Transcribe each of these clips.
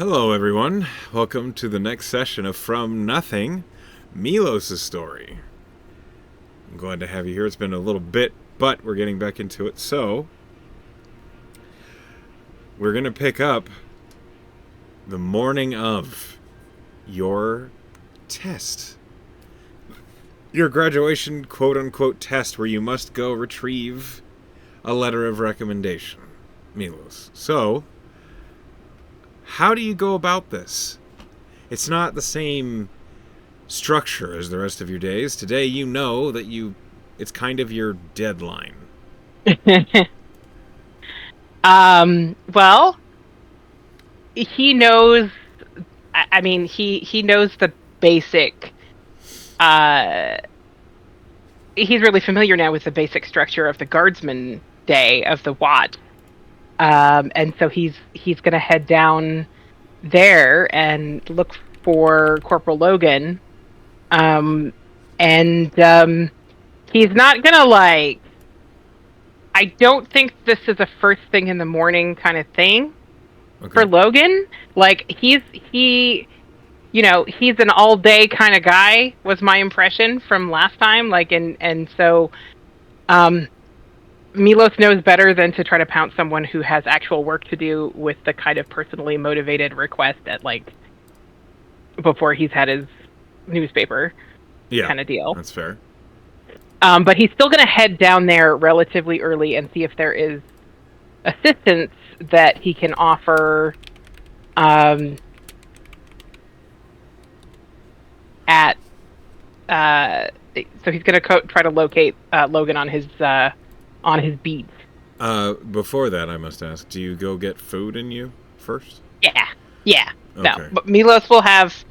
Hello, everyone. Welcome to the next session of From Nothing, Milos' story. I'm glad to have you here. It's been a little bit, but we're getting back into it. So, we're going to pick up the morning of your test. Your graduation quote-unquote test where you must go retrieve a letter of recommendation, Milos. So, how do you go about this? It's not the same structure as the rest of your days. Today you know that it's kind of your deadline. Well, he knows, he knows the basic, uh, he's really familiar now with the basic structure of the guardsman day of the watch. And so he's going to head down there and look for Corporal Logan. Um, and he's not going to I don't think this is a first thing in the morning kind of thing for Okay. Logan. Like he's an all day kind of guy was my impression from last time. Um Milos knows better than to try to pounce someone who has actual work to do with the kind of personally motivated request at before he's had his newspaper Yeah, kind of deal. that's fair. But he's still going to head down there relatively early and see if there is assistance that he can offer um, at so he's going to try to locate Logan on his beat. Before that, I must ask, do you go get food in you first? Yeah, yeah. No, Okay. but Milos will have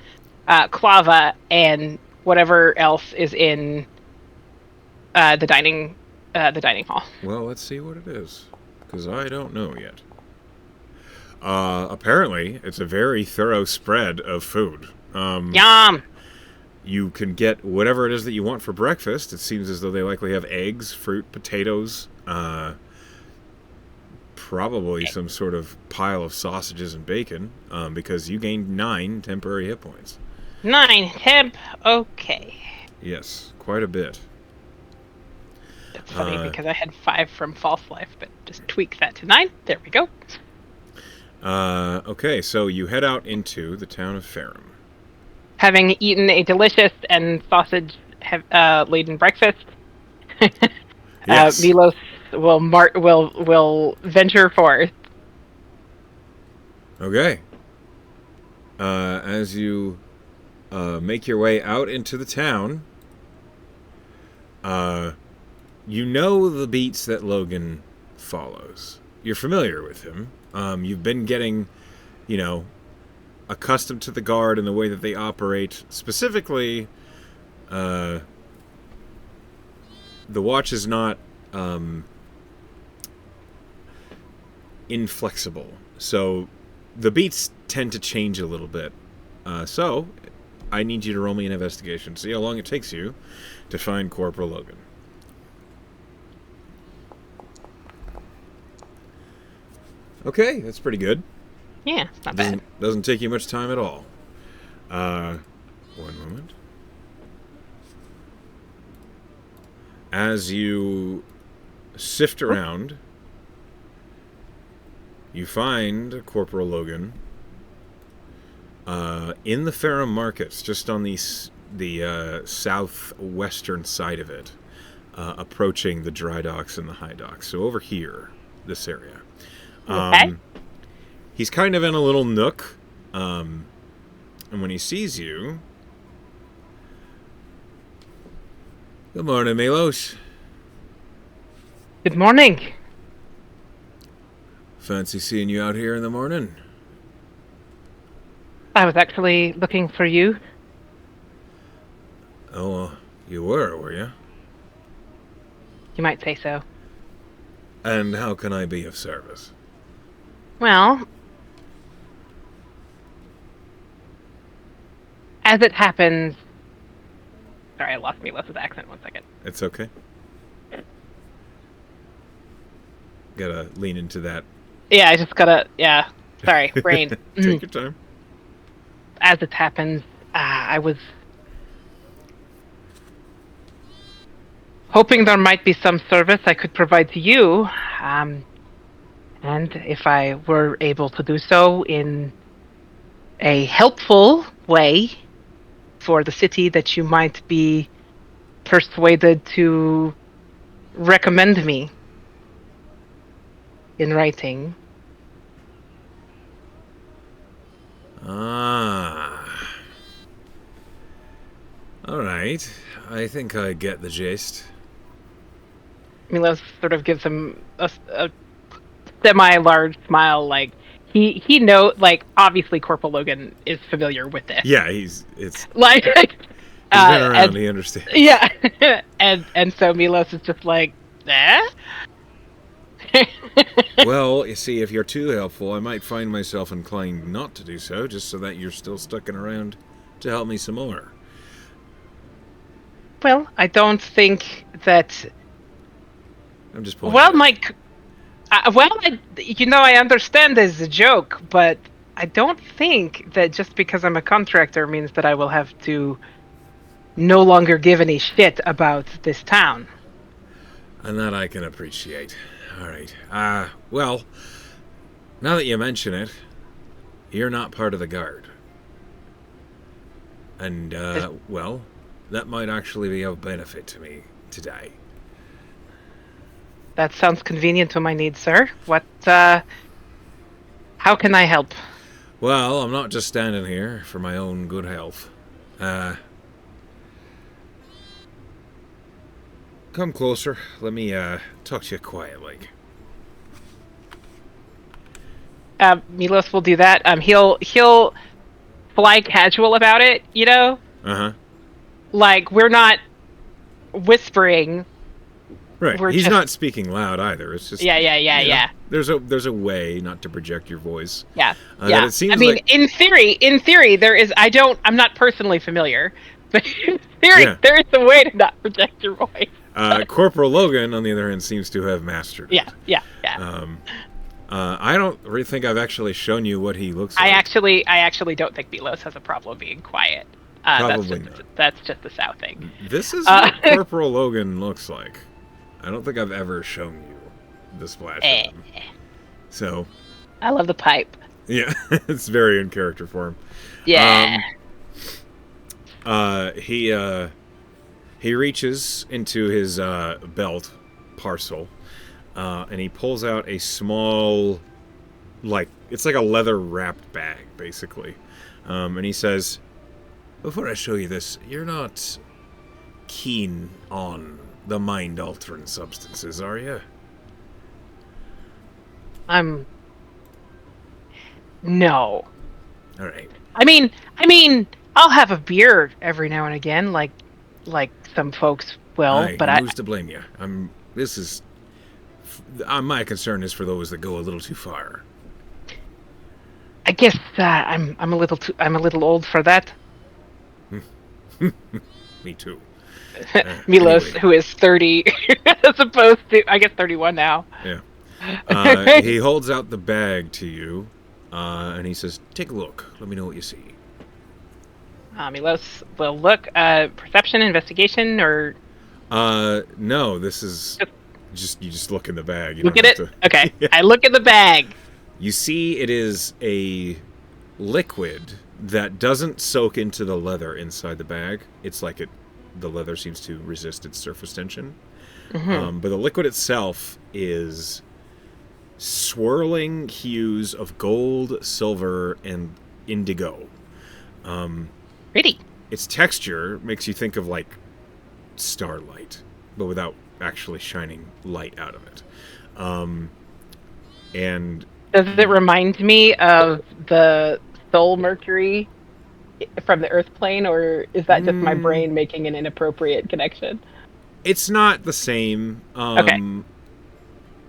clava and whatever else is in the dining hall. Well, let's see what it is, because I don't know yet. Apparently, it's a very thorough spread of food. Yum. You can get whatever it is that you want for breakfast. It seems as though they likely have eggs, fruit, potatoes, probably some sort of pile of sausages and bacon, because you gained 9 temporary hit points. 9 temp. Okay. Yes, quite a bit. That's funny because I had 5 from false life, but just tweak that to 9. There we go. Okay, so you head out into the town of Ferrum. Having eaten a delicious and sausage laden breakfast, Yes. Milos will venture forth. Okay. As you make your way out into the town, you know the beats that Logan follows. You're familiar with him. You've been getting, accustomed to the guard and the way that they operate. Specifically, the watch is not inflexible. So the beats tend to change a little bit. So I need you to roll me an investigation. See how long it takes you to find Corporal Logan. Okay, that's pretty good. Yeah, it's not bad. Doesn't take you much time at all. One moment. As you sift around, you find Corporal Logan in the Ferrum Markets, just on the southwestern side of it, approaching the dry docks and the high docks. So over here, this area. Okay. He's kind of in a little nook, and when he sees you, good morning, Milos. Good morning. Fancy seeing you out here in the morning. I was actually looking for you. Oh, you were you? You might say so. And how can I be of service? Well, as it happens. Sorry, I lost Milos' accent. 1 second. It's okay. Gotta lean into that. Yeah, I just gotta. Yeah. Sorry, brain. Take your time. As it happens, I was hoping there might be some service I could provide to you, and if I were able to do so in a helpful way for the city, that you might be persuaded to recommend me in writing. Ah. Alright. I think I get the gist. Milos sort of gives him a semi-large smile, like he know, like obviously Corporal Logan is familiar with this. Yeah, Like, he's been around, and he understands. yeah, and so Milos is just like, eh? Well, you see, if you're too helpful, I might find myself inclined not to do so, just so that you're still sticking around to help me some more. Well, I don't think that. I'm just pointing. Well, Mike. I understand as a joke, but I don't think that just because I'm a contractor means that I will have to no longer give any shit about this town. And that I can appreciate. Alright. Well, now that you mention it, you're not part of the guard. And, well, that might actually be of benefit to me today. That sounds convenient to my needs, sir. How can I help? Well, I'm not just standing here for my own good health. Come closer. Let me, talk to you quietly. Milos will do that. He'll fly casual about it, you know? Uh-huh. Like, we're not whispering. Right. We're He's just... not speaking loud either. It's just Yeah. There's a way not to project your voice. Yeah. That it seems in theory, there is. I'm not personally familiar, but in theory, there is a way to not project your voice. Corporal Logan, on the other hand, seems to have mastered it. Yeah. I don't really think I've actually shown you what he looks like. I actually don't think Milos has a problem being quiet. Probably not. That's just the South thing. This is what Corporal Logan looks like. I don't think I've ever shown you the splash of him. So, I love the pipe. Yeah, it's very in character for him. Yeah. He reaches into his belt parcel, and he pulls out a small, it's like a leather wrapped bag, basically. And he says, "Before I show you this, you're not keen on the mind-altering substances, are you?" No. All right. I mean, I'll have a beer every now and again, like some folks will. But who's to blame you? My concern is for those that go a little too far. I guess I'm a little old for that. Me too. Milos, anyway. Who is 30, as opposed to, I guess, 31 now. Yeah. He holds out the bag to you, and he says, "Take a look. Let me know what you see." Milos will look. Perception, investigation, or... No, this is you just look in the bag. You look don't at have it? to... Okay. Yeah. I look at the bag. You see it is a liquid that doesn't soak into the leather inside the bag. It's like the leather seems to resist its surface tension. Mm-hmm. But the liquid itself is swirling hues of gold, silver, and indigo. Pretty. Its texture makes you think of like starlight, but without actually shining light out of it. And does it remind me of the Soul Mercury from the Earth plane, or is that just my brain making an inappropriate connection? It's not the same. Okay.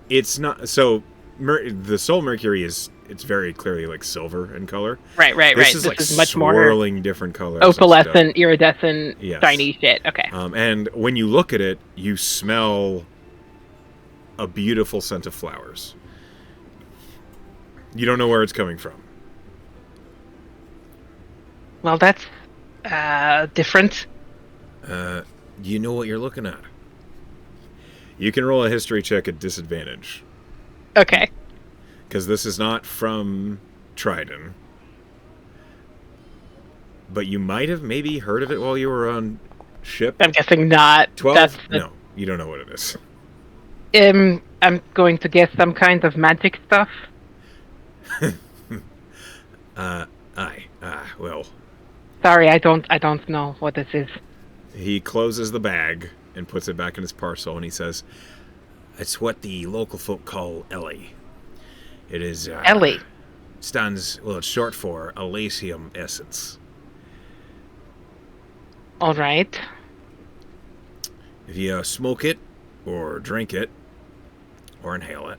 It's not. So the Soul Mercury it's very clearly like silver in color. Right. This is this like is much swirling more different colors. opalescent, iridescent, yes. shiny shit. Okay. And when you look at it, you smell a beautiful scent of flowers. You don't know where it's coming from. Well, that's different. You know what you're looking at. You can roll a history check at disadvantage. Okay. Because this is not from Trident. But you might have maybe heard of it while you were on ship. I'm guessing not. 12? No, you don't know what it is. I'm going to guess some kind of magic stuff. Well. Sorry, I don't know what this is. He closes the bag and puts it back in his parcel, and he says, "It's what the local folk call Ellie. It is Ellie. It's short for Elysium Essence. All right. If you smoke it, or drink it, or inhale it,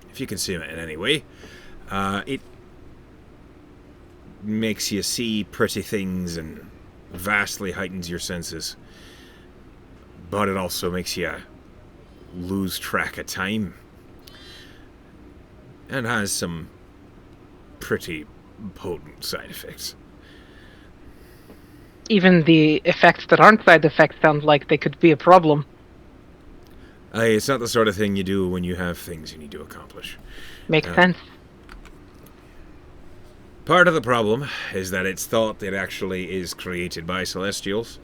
if you consume it in any way, it makes you see pretty things and vastly heightens your senses. But it also makes you lose track of time. And has some pretty potent side effects. Even the effects that aren't side effects sound like they could be a problem. It's not the sort of thing you do when you have things you need to accomplish. Makes sense. Part of the problem is that it's thought that it actually is created by Celestials.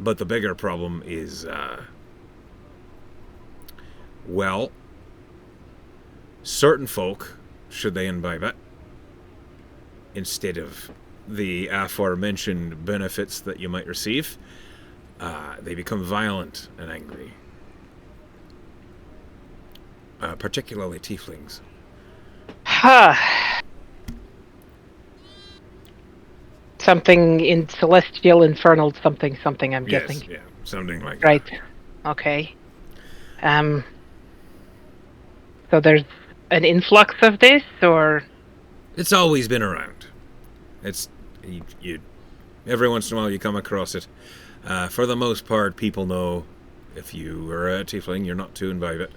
But the bigger problem is, certain folk, should they imbibe it, instead of the aforementioned benefits that you might receive, they become violent and angry. Particularly tieflings. Something in celestial, infernal, something, I'm Yes, guessing. yeah, something like Right. that. Okay. So there's an influx of this, or? It's always been around. It's you every once in a while you come across it. For the most part, people know if you are a tiefling, you're not to imbibe it.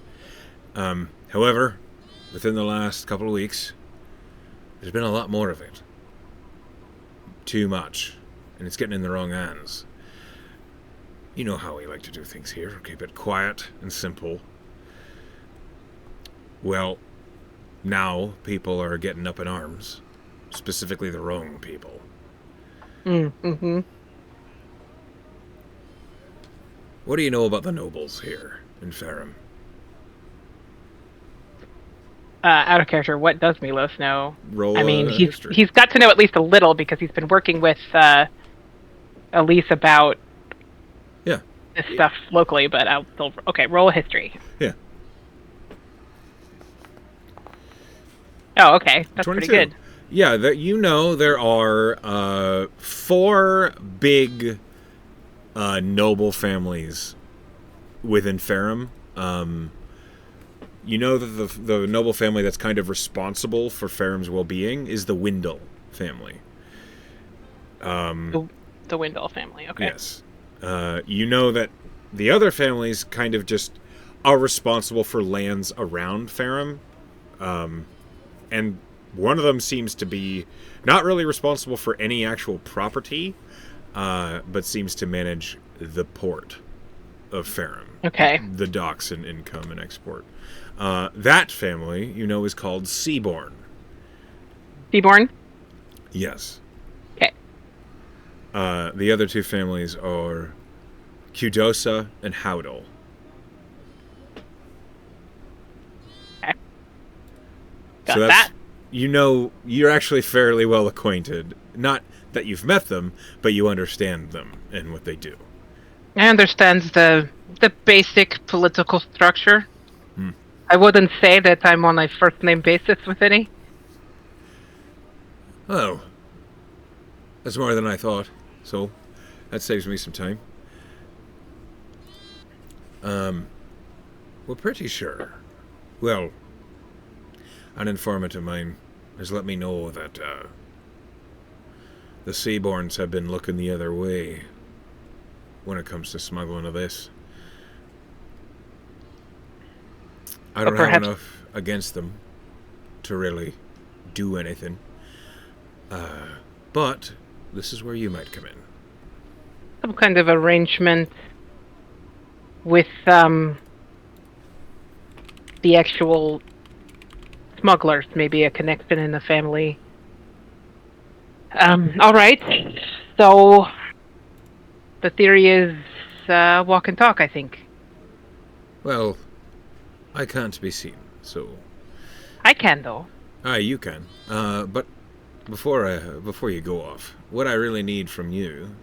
However, within the last couple of weeks, there's been a lot more of it. Too much. And it's getting in the wrong hands. You know how we like to do things here. Keep it quiet and simple. Well, now people are getting up in arms. Specifically the wrong people. Mm-hmm. What do you know about the nobles here in Ferrum? Out of character, what does Milos know? Roll I mean, history. he's got to know at least a little because he's been working with Elise about Yeah. this stuff locally. But I'll still roll a history. Yeah. Oh, okay, that's 22. pretty good. Yeah, there are 4 big noble families within Ferrum. You know that the noble family that's kind of responsible for Ferrum's well-being is the Windle family. The Windle family, okay. Yes. You know that the other families kind of just are responsible for lands around Ferrum. And one of them seems to be not really responsible for any actual property, but seems to manage the port of Ferrum. Okay. The docks and income and export. That family, is called Seaborn. Seaborn? Yes. Okay. The other 2 families are Kudosa and Howdle. Okay. Got So that. You're actually fairly well acquainted. Not that you've met them, but you understand them and what they do. I understand the basic political structure. Hmm. I wouldn't say that I'm on a first name basis with any. Oh. That's more than I thought. So, that saves me some time. We're pretty sure. Well, an informant of mine has let me know that the Seaborns have been looking the other way when it comes to smuggling of this. I Or don't have perhaps enough against them to really do anything. But this is where you might come in. some kind of arrangement with the actual smugglers, maybe a connection in the family. All right. So the theory is walk and talk, I think. Well, I can't be seen, so I can, though. you can. But before you go off, what I really need from you,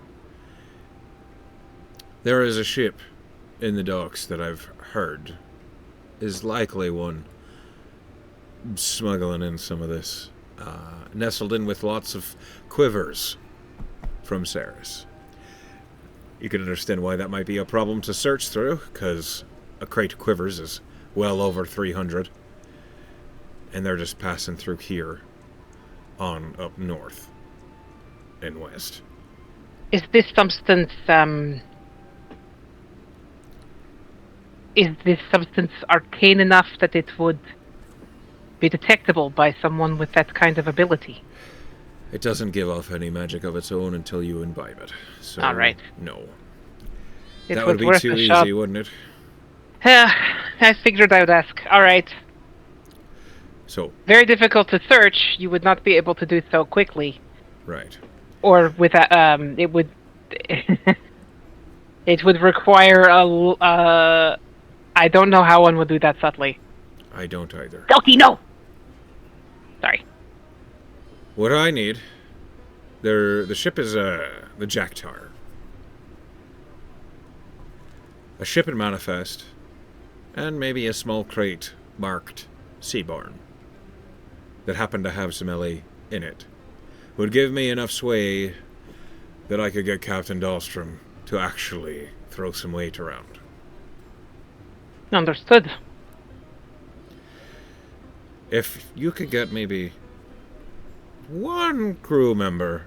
there is a ship in the docks that I've heard is likely one smuggling in some of this, nestled in with lots of quivers from Ceres. You can understand why that might be a problem to search through, because a crate of quivers is well over 300, and they're just passing through here on up north and west. Is this substance arcane enough that it would be detectable by someone with that kind of ability? It doesn't give off any magic of its own until you imbibe it. So, All right. no. It That was would be worth too a shot. easy, wouldn't it? I figured I would ask. All right. So, Very difficult to search. You would not be able to do so quickly, right. or with it would. It would require I don't know how one would do that subtly. I don't either. Doki, no. Sorry. What I need, the ship is the Jacktar. A ship and manifest, and maybe a small crate marked Seaborn that happened to have some LA in it would give me enough sway that I could get Captain Dahlstrom to actually throw some weight around. Understood. If you could get maybe one crew member,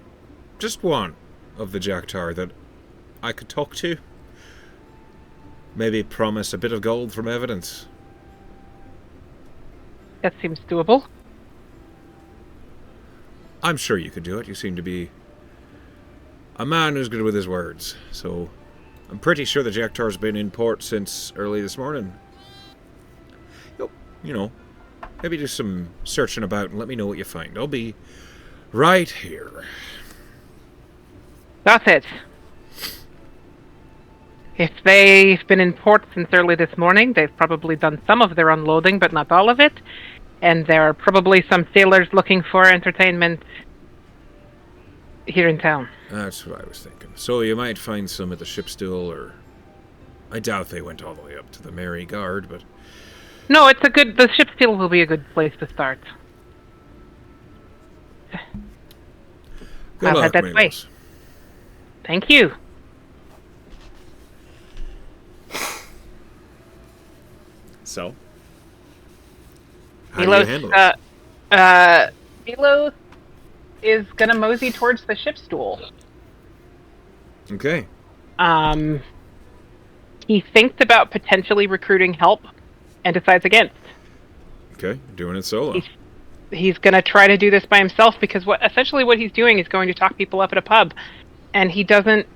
just one, of the Jacktar that I could talk to, maybe promise a bit of gold from evidence. That seems doable. I'm sure you could do it. You seem to be a man who's good with his words. So I'm pretty sure the Jacktar's been in port since early this morning. You know, maybe do some searching about and let me know what you find. I'll be right here. That's it. If they've been in port since early this morning, they've probably done some of their unloading, but not all of it. And there are probably some sailors looking for entertainment here in town. That's what I was thinking. So you might find some at the ship still, or I doubt they went all the way up to the Mary Guard, but No, the ship still will be a good place to start. good I'll luck, head that way. Milos. Thank you. So, how do you handle Milos, this? Milos is gonna mosey towards the ship stool. Okay. He thinks about potentially recruiting help and decides against. Okay, doing it solo. He's going to try to do this by himself because essentially what he's doing is going to talk people up at a pub, and he doesn't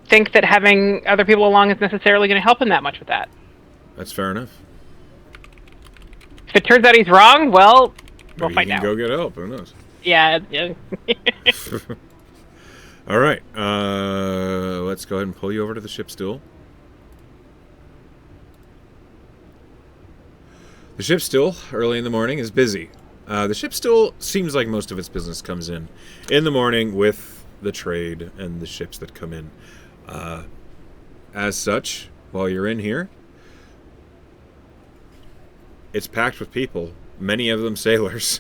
think that having other people along is necessarily going to help him that much with that. That's fair enough. If it turns out he's wrong, well, we'll Maybe find you can out. go get help. Who knows? Yeah. All right. Let's go ahead and pull you over to the ship stool. The ship stool, early in the morning, is busy. The ship stool seems like most of its business comes in the morning with the trade and the ships that come in. As such, while you're in here, it's packed with people, many of them sailors.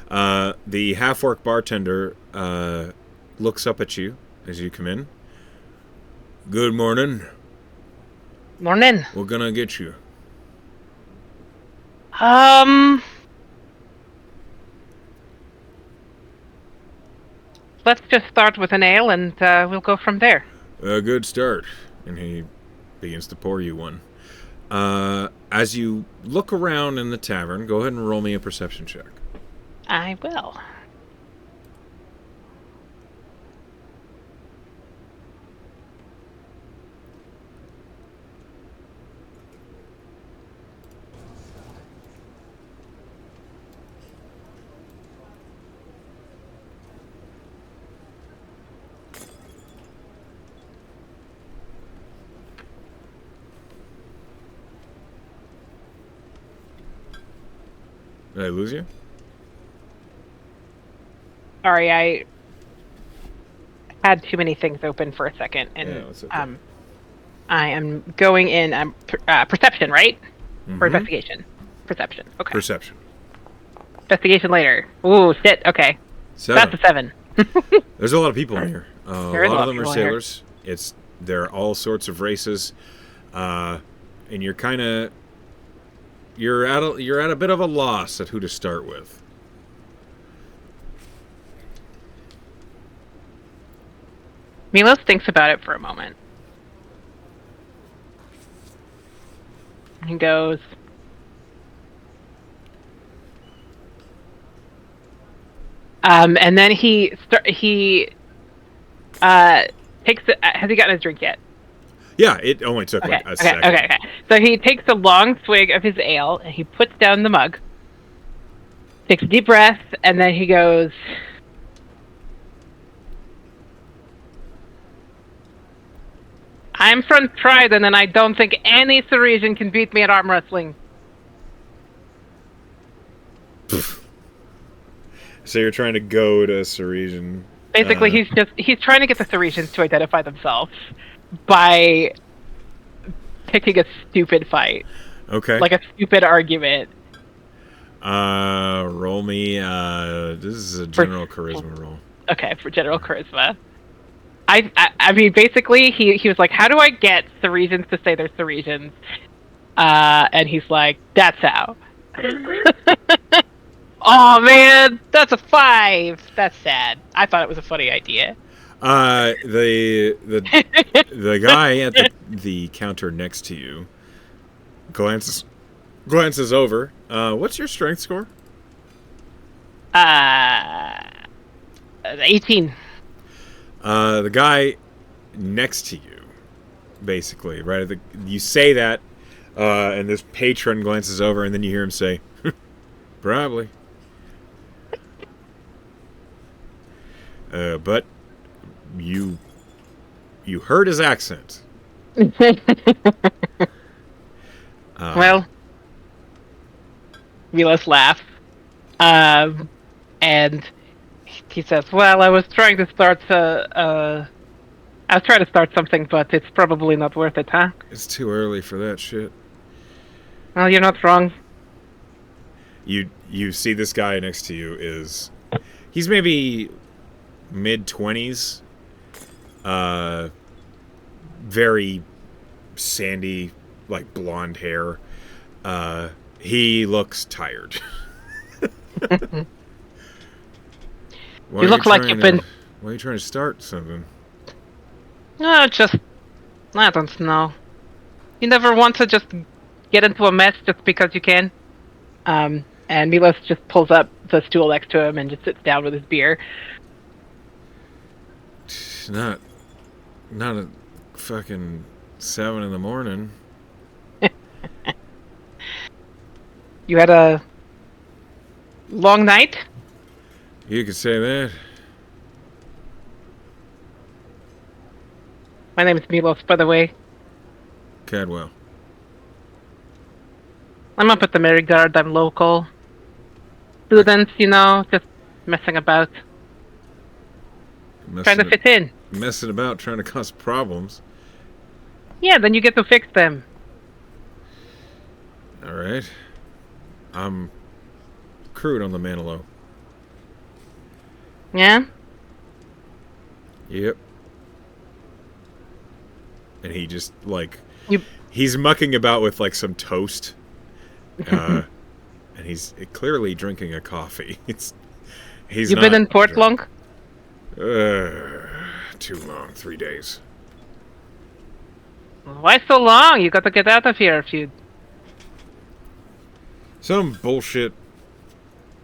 The half-orc bartender looks up at you as you come in. Good morning. Morning. We're gonna get you. Let's just start with an ale and we'll go from there. A good start. And he begins to pour you one. As you look around in the tavern, go ahead and roll me a perception check. I will. Did I lose you? Sorry, I had too many things open for a second, and Yeah, that's okay. I am going in. Perception, right? Or Mhm. investigation? Perception. Okay. Perception. Investigation later. Ooh, shit. Okay, 7. that's a 7. There's a lot of people in here. A There is lot a of lot of them are people in here. sailors. There are all sorts of races, and you're at a bit of a loss at who to start with. Milos thinks about it for a moment. He goes, and then he takes the. Has he gotten his drink yet? Yeah, it only took Okay, like a okay, second. okay, okay. So he takes a long swig of his ale and he puts down the mug, takes a deep breath, and then he goes, I'm from Trident, and I don't think any Sarisian can beat me at arm wrestling. So you're trying to goad a Sarisian. Basically, he's trying to get the Sarisians to identify themselves by picking a stupid fight, Okay. like a stupid argument. Roll me. This is a general charisma roll. Okay, for general charisma. I mean, basically, he was like, how do I get Sarisians to say they're Sarisians? And he's like, that's how. Oh man, that's a 5. That's sad. I thought it was a funny idea. The guy at the counter next to you glances over. What's your strength score? 18. The guy next to you, basically, right? You say that, and this patron glances over, and then you hear him say, "Probably." But you heard his accent. Well, Milos laughs. And he says, well, I was trying to start something, but it's probably not worth it, huh? It's too early for that shit. Well, you're not wrong. You see this guy next to you he's maybe mid-20s, very sandy, like blonde hair. He looks tired. You look like you've been. Why are you trying to start something? I don't know. You never want to just get into a mess just because you can. And Milos just pulls up the stool next to him and just sits down with his beer. Not a fucking 7 in the morning. You had a long night? You could say that. My name is Milos, by the way. Cadwell. I'm up at the Merry-Guard. I'm local. Students, just messing about. Trying to fit in. Messing about, trying to cause problems. Yeah, then you get to fix them. Alright. I'm crewed on the Manilow. Yeah? Yep. And he just, You... he's mucking about with, some toast. And he's clearly drinking a coffee. You've been in port long? Too long. 3 days. Why so long? You got to get out of here if you Some bullshit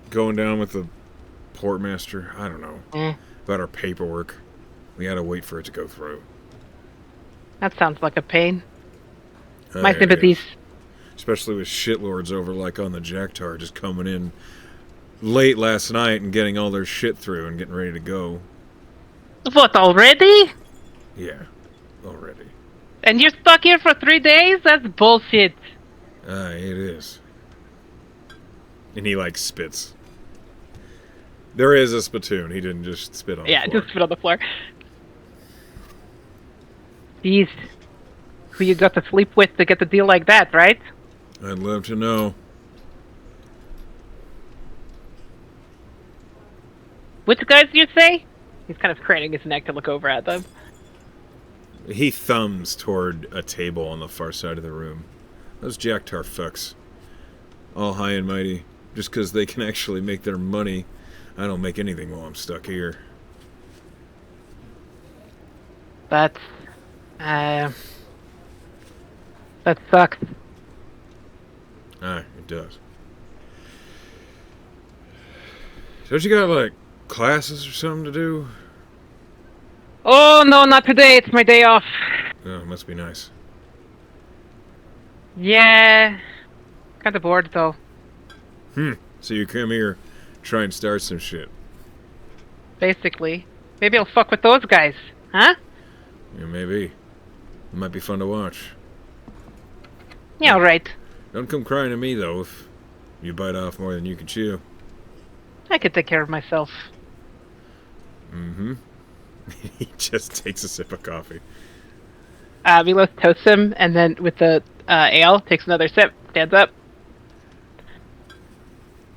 going down with the portmaster. I don't know. About our paperwork. We gotta wait for it to go through. That sounds like a pain. Oh, My yeah, it sympathies. is. Especially with shitlords over like on the Jacktar just coming in late last night and getting all their shit through and getting ready to go. What, already? Yeah, already. And you're stuck here for 3 days? That's bullshit. It is. And he like spits. There is a spittoon. He didn't just spit on the floor. Just spit on the floor. Jeez. Who you got to sleep with to get the deal like that, right? I'd love to know. Which guys do you say? He's kind of craning his neck to look over at them. He thumbs toward a table on the far side of the room. Those Jacktar fucks. All high and mighty. Just because they can actually make their money. I don't make anything while I'm stuck here. That sucks. It does. Don't you got, like, classes or something to do? Oh, no, not today. It's my day off. Oh, it must be nice. Yeah. Kind of bored, though. So you come here, try and start some shit. Basically. Maybe I'll fuck with those guys. Huh? Yeah, maybe. It might be fun to watch. Yeah, alright. Don't come crying to me, though, if you bite off more than you can chew. I could take care of myself. Mm-hmm. He just takes a sip of coffee. Milos toasts him, and then with the ale, takes another sip, stands up.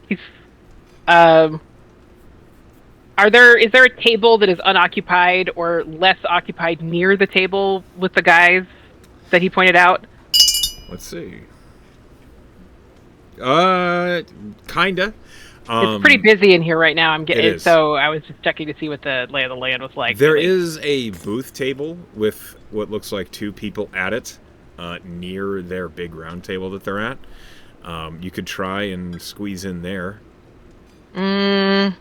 He's, is there a table that is unoccupied or less occupied near the table with the guys that he pointed out? Let's see. Kinda. It's pretty busy in here right now. I'm getting is. so I was just checking to see what the lay of the land was like. There is a booth table with what looks like 2 people at it, near their big round table that they're at. You could try and squeeze in there. That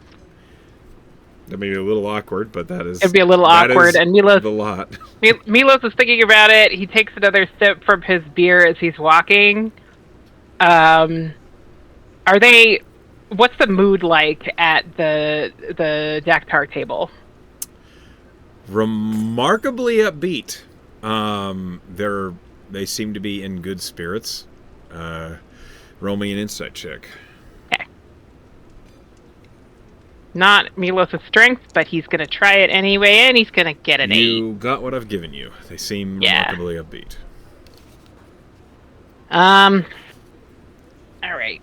may be a little awkward, but it'd be a little awkward. And Milos, the lot. Milos is thinking about it. He takes another sip from his beer as he's walking. What's the mood like at the Daktar table? Remarkably upbeat. They seem to be in good spirits. Roll me an insight check. Okay. Not Milos' strength, but he's gonna try it anyway, and he's gonna get an 8. You got what I've given you. They seem remarkably upbeat. All right.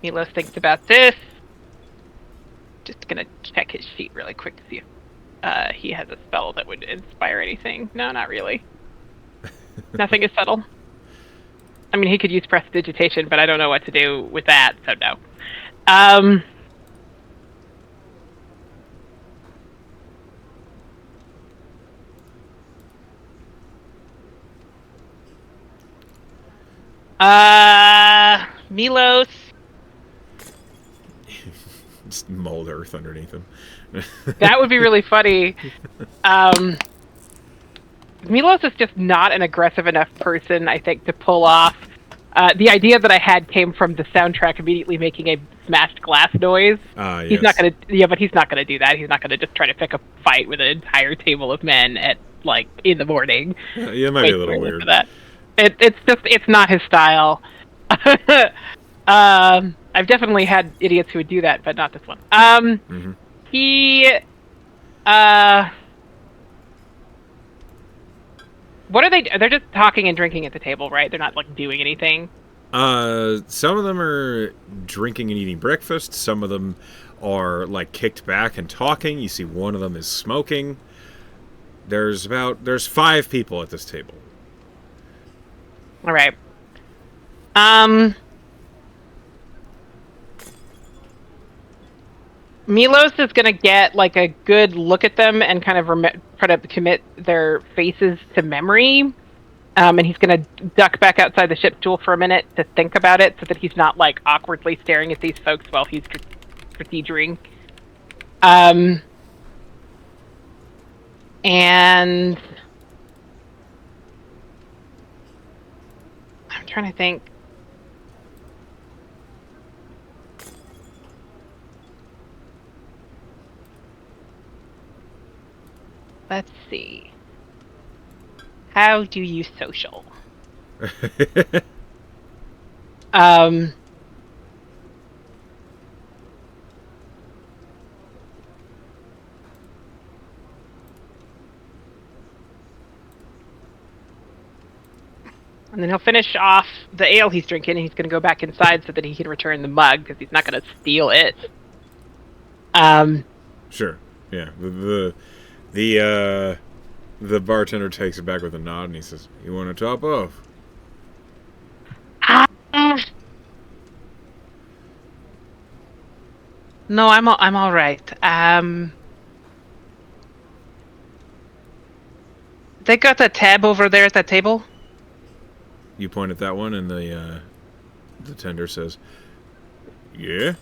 Milos thinks about this. Just gonna check his sheet really quick to see if he has a spell that would inspire anything. No, not really. Nothing is subtle. I mean, he could use prestidigitation, but I don't know what to do with that, so no. Milos. Just mold earth underneath him. That would be really funny. Milos is just not an aggressive enough person, I think, to pull off. The idea that I had came from the soundtrack immediately making a smashed glass noise. Yes. He's not gonna, but he's not gonna do that. He's not gonna just try to pick a fight with an entire table of men at in the morning. Yeah, it might be a little weird. That. It's not his style. I've definitely had idiots who would do that, but not this one. What are they? They're just talking and drinking at the table, right? They're not doing anything. Some of them are drinking and eating breakfast. Some of them are kicked back and talking. You see one of them is smoking. There's 5 people at this table. All right. Milos is going to get like a good look at them and kind of try to commit their faces to memory. And he's going to duck back outside the ship stool for a minute to think about it so that he's not like awkwardly staring at these folks while he's strategizing. And I'm trying to think. Let's see. How do you social? Um, and then he'll finish off the ale he's drinking, and he's going to go back inside so that he can return the mug because he's not going to steal it. Sure. Yeah. The bartender takes it back with a nod and he says, "You want to top off?" No, I'm all right. They got a tab over there at that table. You point at that one, and the tender says, "Yeah."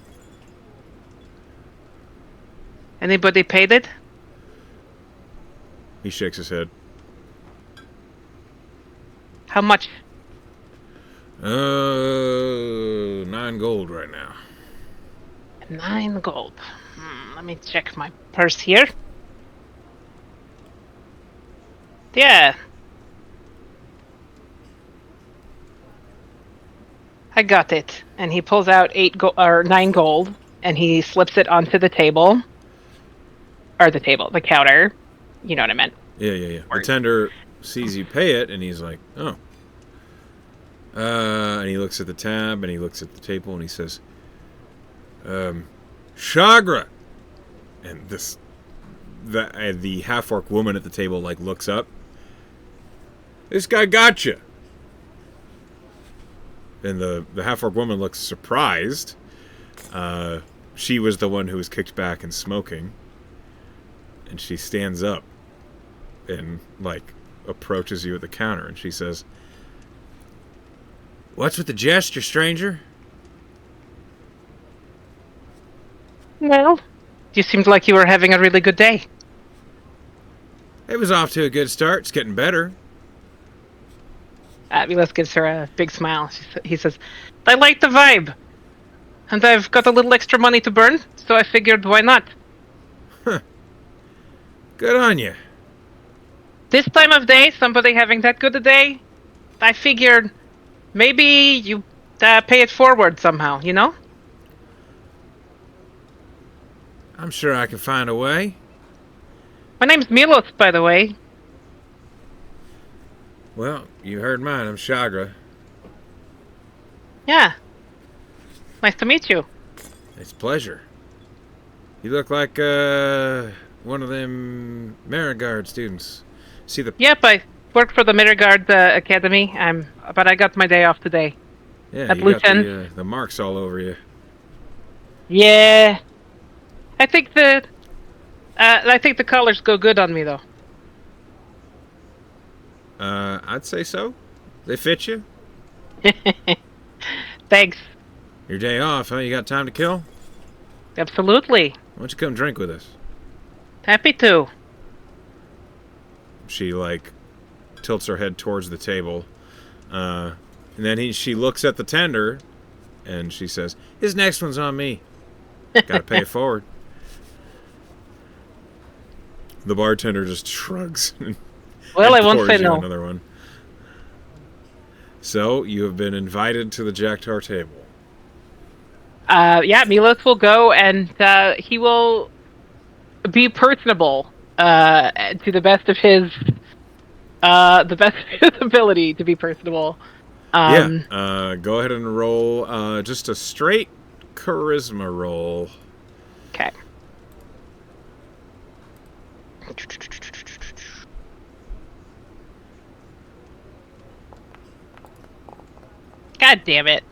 Anybody paid it? He shakes his head. How much? 9 gold right now. 9 gold. Let me check my purse here. Yeah. I got it. And he pulls out 9 gold, and he slips it onto the table. Or the counter. You know what I meant. Yeah. The tender sees you pay it, and he's like, "Oh." And he looks at the tab, and he looks at the table, and he says, "Chagra." And the half-orc woman at the table like looks up. "This guy got you." And the half-orc woman looks surprised. She was the one who was kicked back and smoking. And she stands up and, like, approaches you at the counter. And she says, "What's with the gesture, stranger?" Well, you seemed like you were having a really good day. It was off to a good start. It's getting better. Milos gives her a big smile. He says, I like the vibe. And I've got a little extra money to burn, so I figured why not? Huh. Good on you. This time of day, somebody having that good a day, I figured maybe you pay it forward somehow, you know? I'm sure I can find a way. My name's Milos, by the way. Well, you heard mine. I'm Chagra. Yeah. Nice to meet you. It's a pleasure. You look like one of them Marigard students. See the... Yep, I work for the Miragard Academy, but I got my day off today. Yeah, At you got Luton. the marks all over you. Yeah. I think the colors go good on me, though. I'd say so. They fit you. Thanks. Your day off, huh? You got time to kill? Absolutely. Why don't you come drink with us? Happy to. She, like, tilts her head towards the table. And then she looks at the tender, and she says, "His next one's on me. Gotta pay it forward." The bartender just shrugs. Well, I won't say pours you no. Another one. So, you have been invited to the Jacktar table. Yeah, Milos will go, and he will be personable to the best of his ability to be personable. Go ahead and roll just a straight charisma roll. Okay. God damn it.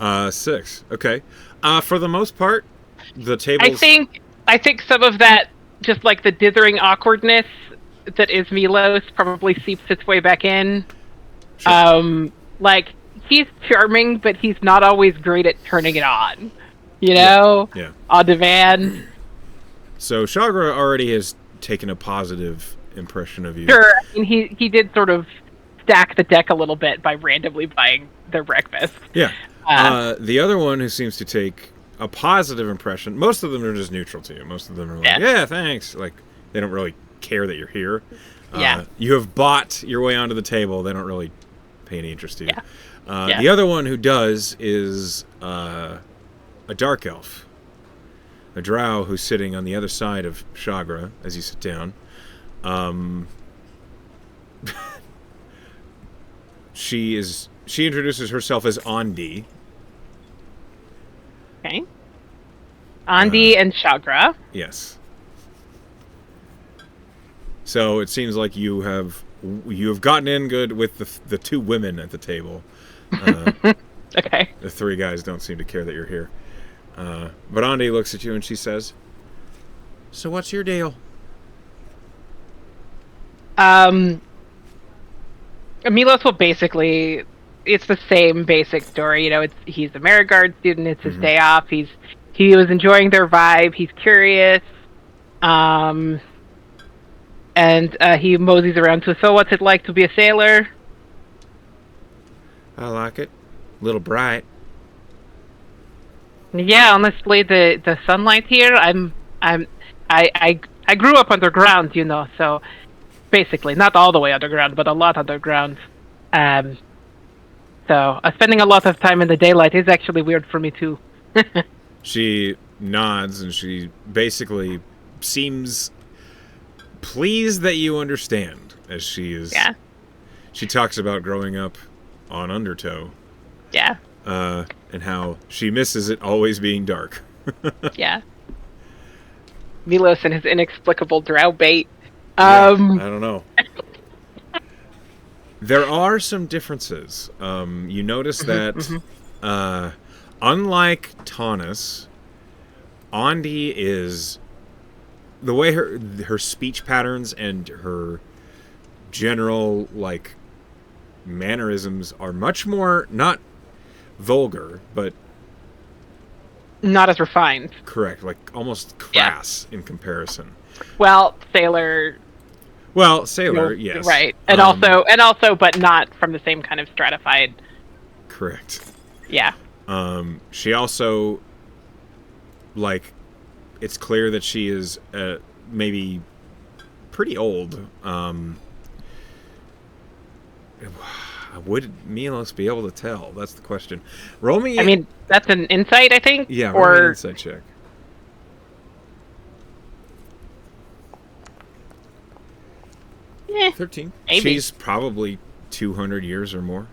6. Okay. For the most part, the I tables. think I think some of that, just like the dithering awkwardness that is Milos, probably seeps its way back in. Sure. Like he's charming, but he's not always great at turning it on. You Yeah. know, Yeah. on demand. So Shagra already has taken a positive impression of you. Sure, I mean he did sort of stack the deck a little bit by randomly buying their breakfast. Yeah. Uh, The other one who seems to take a positive impression, most of them are just neutral to you. Most of them are like, yeah, yeah, thanks. Like, they don't really care that you're here. yeah, You have bought your way onto the table. They don't really pay any interest to you. yeah, yeah. The other one who does is a dark elf, a drow who's sitting on the other side of Shagra as you sit down. Um, she introduces herself as Andi. Okay. Andi and Shagra. Yes. So it seems like you have gotten in good with the two women at the table. Okay. The three guys don't seem to care that you're here. But Andi looks at you and she says, "So what's your deal?" Milos will basically, it's the same basic story. You know, he's a Marigard student. It's his day off. He was enjoying their vibe. He's curious, and he moseys around to. So, what's it like to be a sailor? I like it. A little bright. Yeah, honestly, the sunlight here. I grew up underground, you know. So basically, not all the way underground, but a lot underground. Um, So spending a lot of time in the daylight is actually weird for me too. She nods and she basically seems pleased that you understand as she is. Yeah, She talks about growing up on Undertow yeah, and how she misses it always being dark. yeah. Milos and his inexplicable drow bait. Yeah, I don't know. There are some differences. You notice that, unlike Taunus, Andi is the way her speech patterns and her general like mannerisms are much more not vulgar, but Not as refined. correct, like almost Yeah. crass in comparison. Well, sailor. Well, sailor, Well, yes, right, and also, but not from the same kind of stratified. correct. Yeah, She also like it's clear that she is maybe pretty old. Would Milos be able to tell? That's the question. Roll me. I mean that's an insight, I think. Yeah, roll me an Or insight check. eh, 13. maybe. She's probably 200 years or more.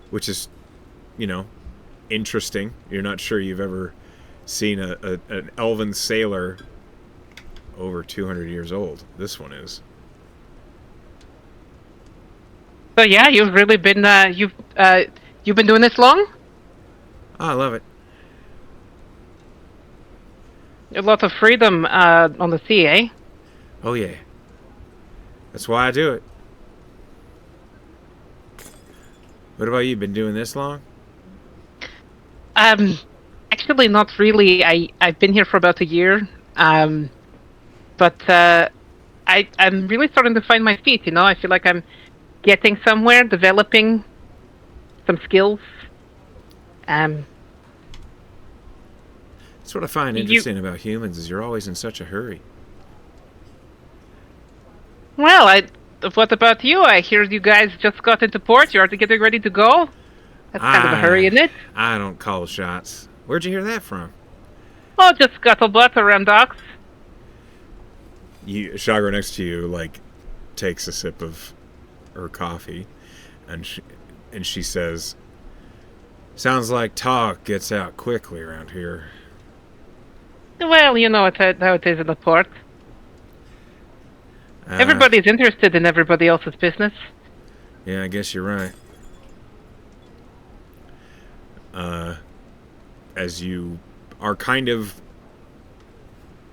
Which is, you know, interesting. You're not sure you've ever seen an elven sailor over 200 years old. This one is. So yeah, you've really been you've been doing this long? Oh, I love it. A lot of freedom on the sea, eh? Oh, yeah. That's why I do it. What about you? Been doing this long? Actually, not really. I've been here for about a year, but I'm really starting to find my feet. You know, I feel like I'm getting somewhere, developing some skills. Um, That's what I find you interesting about humans is you're always in such a hurry. well, I. What about you? I hear you guys just got into port. You are getting ready to go. That's kind of a hurry, isn't it? I don't call shots. Where'd you hear that from? Oh, just scuttlebutt around docks. Shagra next to you like takes a sip of her coffee, and she says, "Sounds like talk gets out quickly around here." Well, you know how it is in the port. Everybody's interested in everybody else's business. Yeah, I guess you're right. as you are kind of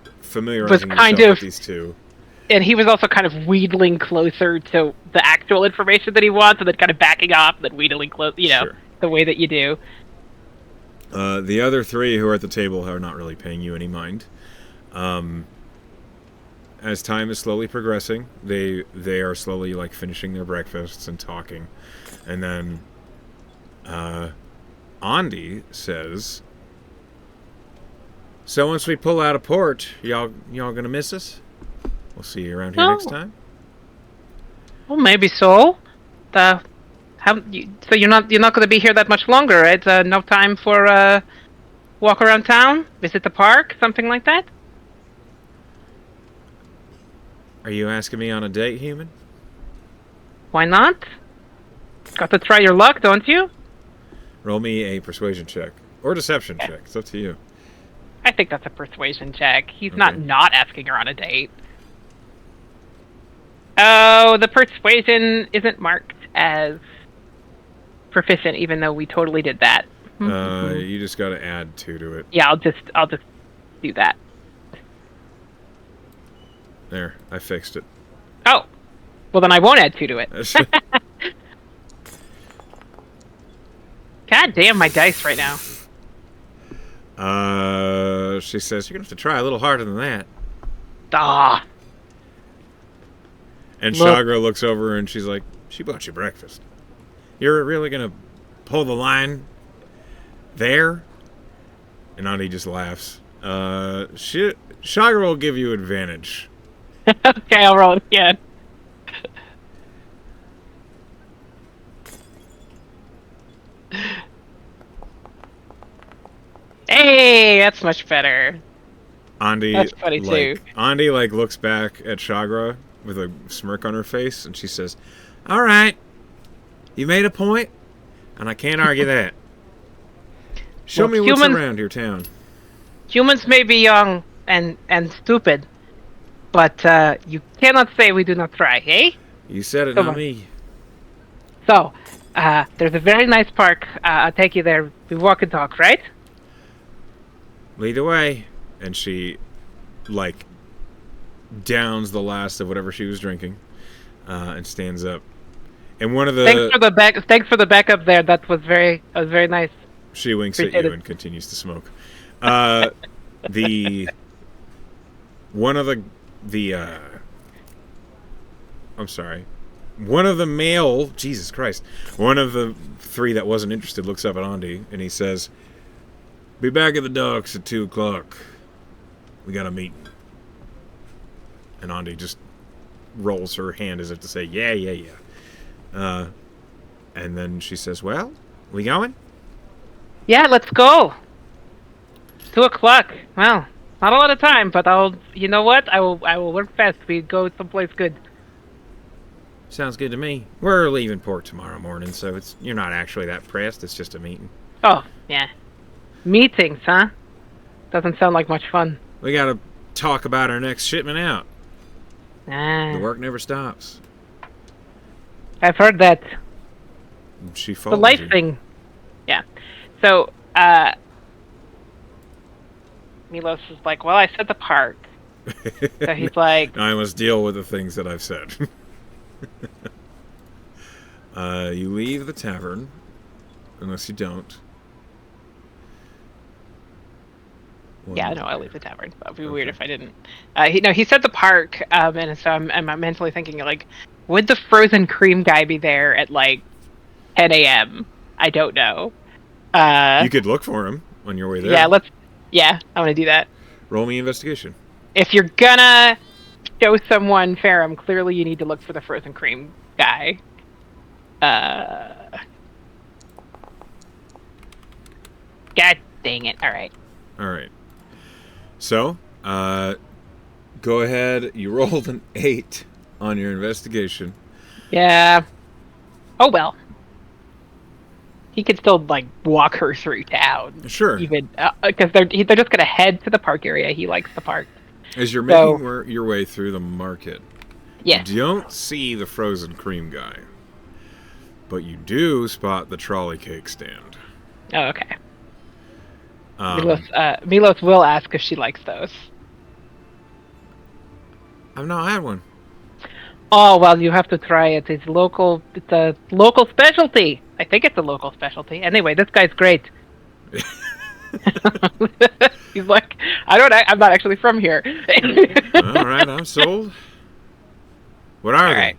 Was familiarizing kind yourself with of, these two. and he was also kind of wheedling closer to the actual information that he wants, and then kind of backing off, and then wheedling close, Sure. the way that you do. The other three who are at the table are not really paying you any mind. As time is slowly progressing, they are slowly like finishing their breakfasts and talking, and then Andy says, "So once we pull out of port, y'all gonna miss us? We'll see you around here next Oh, time." well, maybe so. The so you're not going to be here that much longer, right? No time for walk around town, visit the park, something like that. Are you asking me on a date, human? Why not? Got to try your luck, don't you? Roll me a persuasion check or deception Yeah. check. It's up to you. I think that's a persuasion check. He's Okay. not asking her on a date. Oh, the persuasion isn't marked as proficient, even though we totally did that. You just got to add 2 to it. Yeah, I'll just do that. There, I fixed it. Oh, well then I won't add 2 to it. God damn my dice right now. She says, "You're gonna have to try a little harder than that." Ah, And Look. Shagra looks over and she's like, "She bought you breakfast. You're really gonna pull the line there?" And Andi just laughs. Shagra will give you advantage. okay, I'll roll it again. Hey, that's much better. Andi, That's funny, too. Andi looks back at Shagra with a smirk on her face, and she says, "All right, you made a point, and I can't argue that. Show Well, me what's around your town." Humans may be young and stupid, but you cannot say we do not try, eh? You said it, Come not on. me. So, there's a very nice park. I'll take you there. We walk and talk, right? Lead the way. And she, downs the last of whatever she was drinking, and stands up. And one of the... Thanks for the backup there. That was very nice. She winks at Appreciate you it. and continues to smoke. The... One of the... I'm sorry. One of the male... Jesus Christ. One of the 3 that wasn't interested looks up at Andi, and he says, "Be back at the docks at 2 o'clock. We got a meeting." And Andi just rolls her hand as if to say, yeah. And then she says, "Well, we going?" Yeah, let's go. 2 o'clock. Well, not a lot of time, but you know what? I will work fast. We go someplace good. Sounds good to me. We're leaving port tomorrow morning, so you're not actually that pressed. It's just a meeting. Oh, yeah. Meetings, huh? Doesn't sound like much fun. We gotta talk about our next shipment out. Ah, The work never stops. I've heard that. She The follows life you. thing. Yeah. So, Milos is like, well, I said the park. So he's like, I must deal with the things that I've said. You leave the tavern, unless you don't. yeah, no, I'll leave the tavern. That would be weird Okay. if I didn't. He said the park, and so I'm mentally thinking, like, would the frozen cream guy be there at, 10 a.m.? I don't know. You could look for him on your way there. Yeah, I'm gonna do that. Roll me investigation. If you're gonna show someone Ferrum, clearly you need to look for the frozen cream guy. God dang it. Alright. All right. So, go ahead. You rolled an 8 on your investigation. Yeah. Oh well. He could still walk her through town. Sure. Even because they're just gonna head to the park area. He likes the park. As you're So- making your way through the market, Yes. you don't see the frozen cream guy, but you do spot the trolley cake stand. Oh, okay. Milos, Um, Milos will ask if she likes those. I've not had one. Oh well, you have to try it. It's local. It's a local specialty. I think it's a local specialty. Anyway, this guy's great. He's like, I don't. I'm not actually from here. All right, I'm sold. What All are they? right.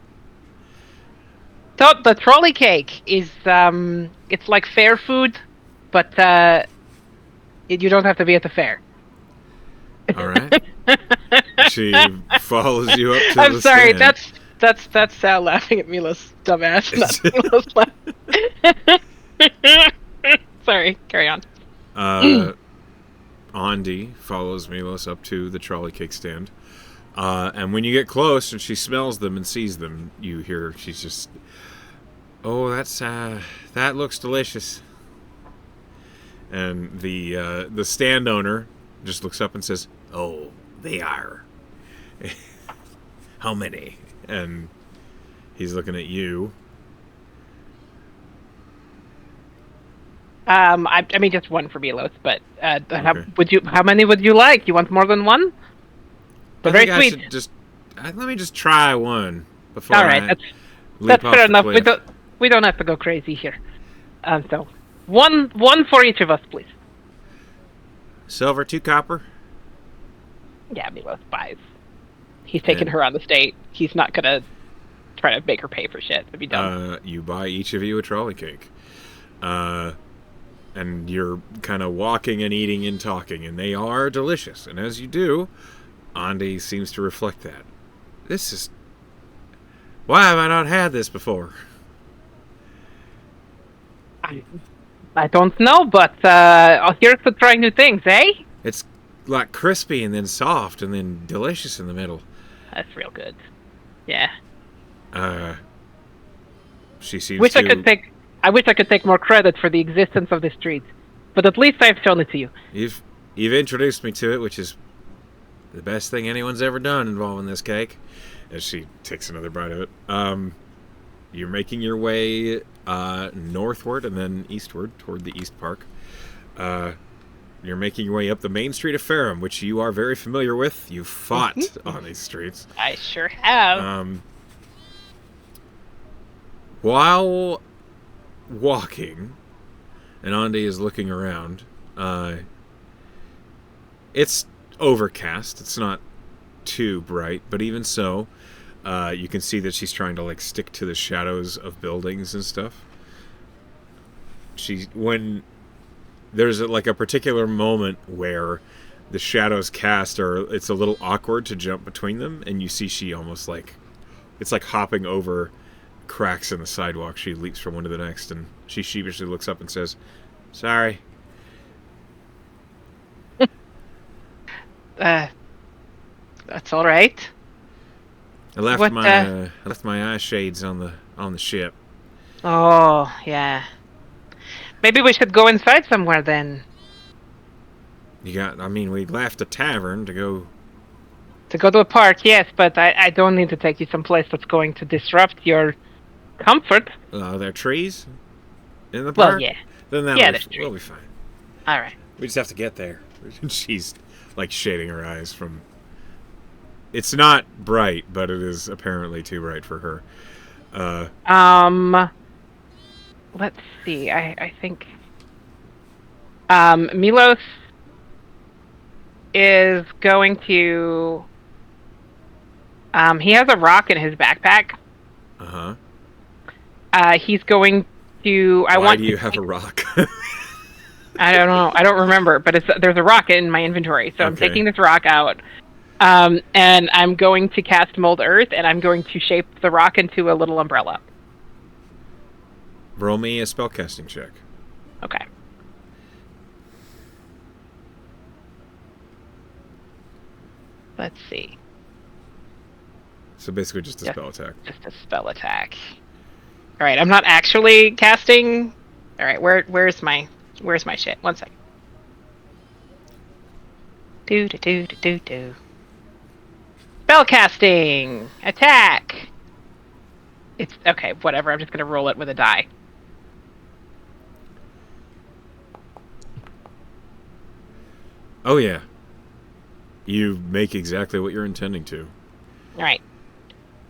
So the trolley cake is it's like fair food, but you don't have to be at the fair. All right. She follows you up to I'm the sorry. stand. That's Sal laughing at Milos, dumbass. Not Milos laughing. Sorry. Carry on. Andi follows Milos up to the trolley cake stand. And when you get close and she smells them and sees them, you hear she's just, "Oh, that looks delicious." And the stand owner just looks up and says, "Oh, they are. How many?" And he's looking at you. I mean, just one for Milos, but Okay. how many would you like? You want more than one? They're I very think I sweet. should just let me just try one All before right, I that's leap fair off the enough. cliff. We don't have to go crazy here. So one for each of us, please. Silver, 2 copper. Yeah, Milos buys. He's taking And her on the date. He's not gonna try to make her pay for shit. It'd be dumb. you buy each of you a trolley cake. Uh, and you're kind of walking and eating and talking, and they are delicious. And as you do, Andi seems to reflect that. This is. Why have I not had this before? I I don't know, but here's to trying new things, eh? It's like crispy and then soft and then delicious in the middle. That's real good. Yeah. Uh, she seems Wish I could to. take. I wish I could take more credit for the existence of this treat, but at least I've shown it to you. You've introduced me to it, which is the best thing anyone's ever done involving this cake. As she takes another bite of it. You're making your way northward and then eastward toward the East Park. You're making your way up the main street of Ferrum, which you are very familiar with. You've fought on these streets. I sure have. While walking, and Andi is looking around, it's overcast. It's not too bright, but even so, you can see that she's trying to like stick to the shadows of buildings and stuff. When there's like a particular moment where the shadows cast are, it's a little awkward to jump between them, and you see she almost like it's like hopping over cracks in the sidewalk. She leaps from one to the next, and she sheepishly looks up and says, "Sorry." That's all right. I left What? my I left my eye shades on the ship. Oh, yeah. Maybe we should go inside somewhere then. We left the tavern to go. To go to a park, yes, but I don't need to take you someplace that's going to disrupt your comfort. There are trees in the Well, park. yeah. Then Yeah, there's trees. we'll be fine. All right. We just have to get there. She's like shading her eyes from. It's not bright, but it is apparently too bright for her. Let's see. I think Milos is going to he has a rock in his backpack. Uh-huh. He's going to Why do you have a rock? I don't know. I don't remember, but there's a rock in my inventory. So I'm Okay. taking this rock out. And I'm going to cast Mold Earth, and I'm going to shape the rock into a little umbrella. Roll me a spellcasting check. Okay. Let's see. So basically just a spell attack. Just a spell attack. All right, I'm not actually casting. All right, where's my shit? One second. Do. Spell casting attack. It's okay. Whatever. I'm just gonna roll it with a die. Oh, yeah. You make exactly what you're intending to. All right.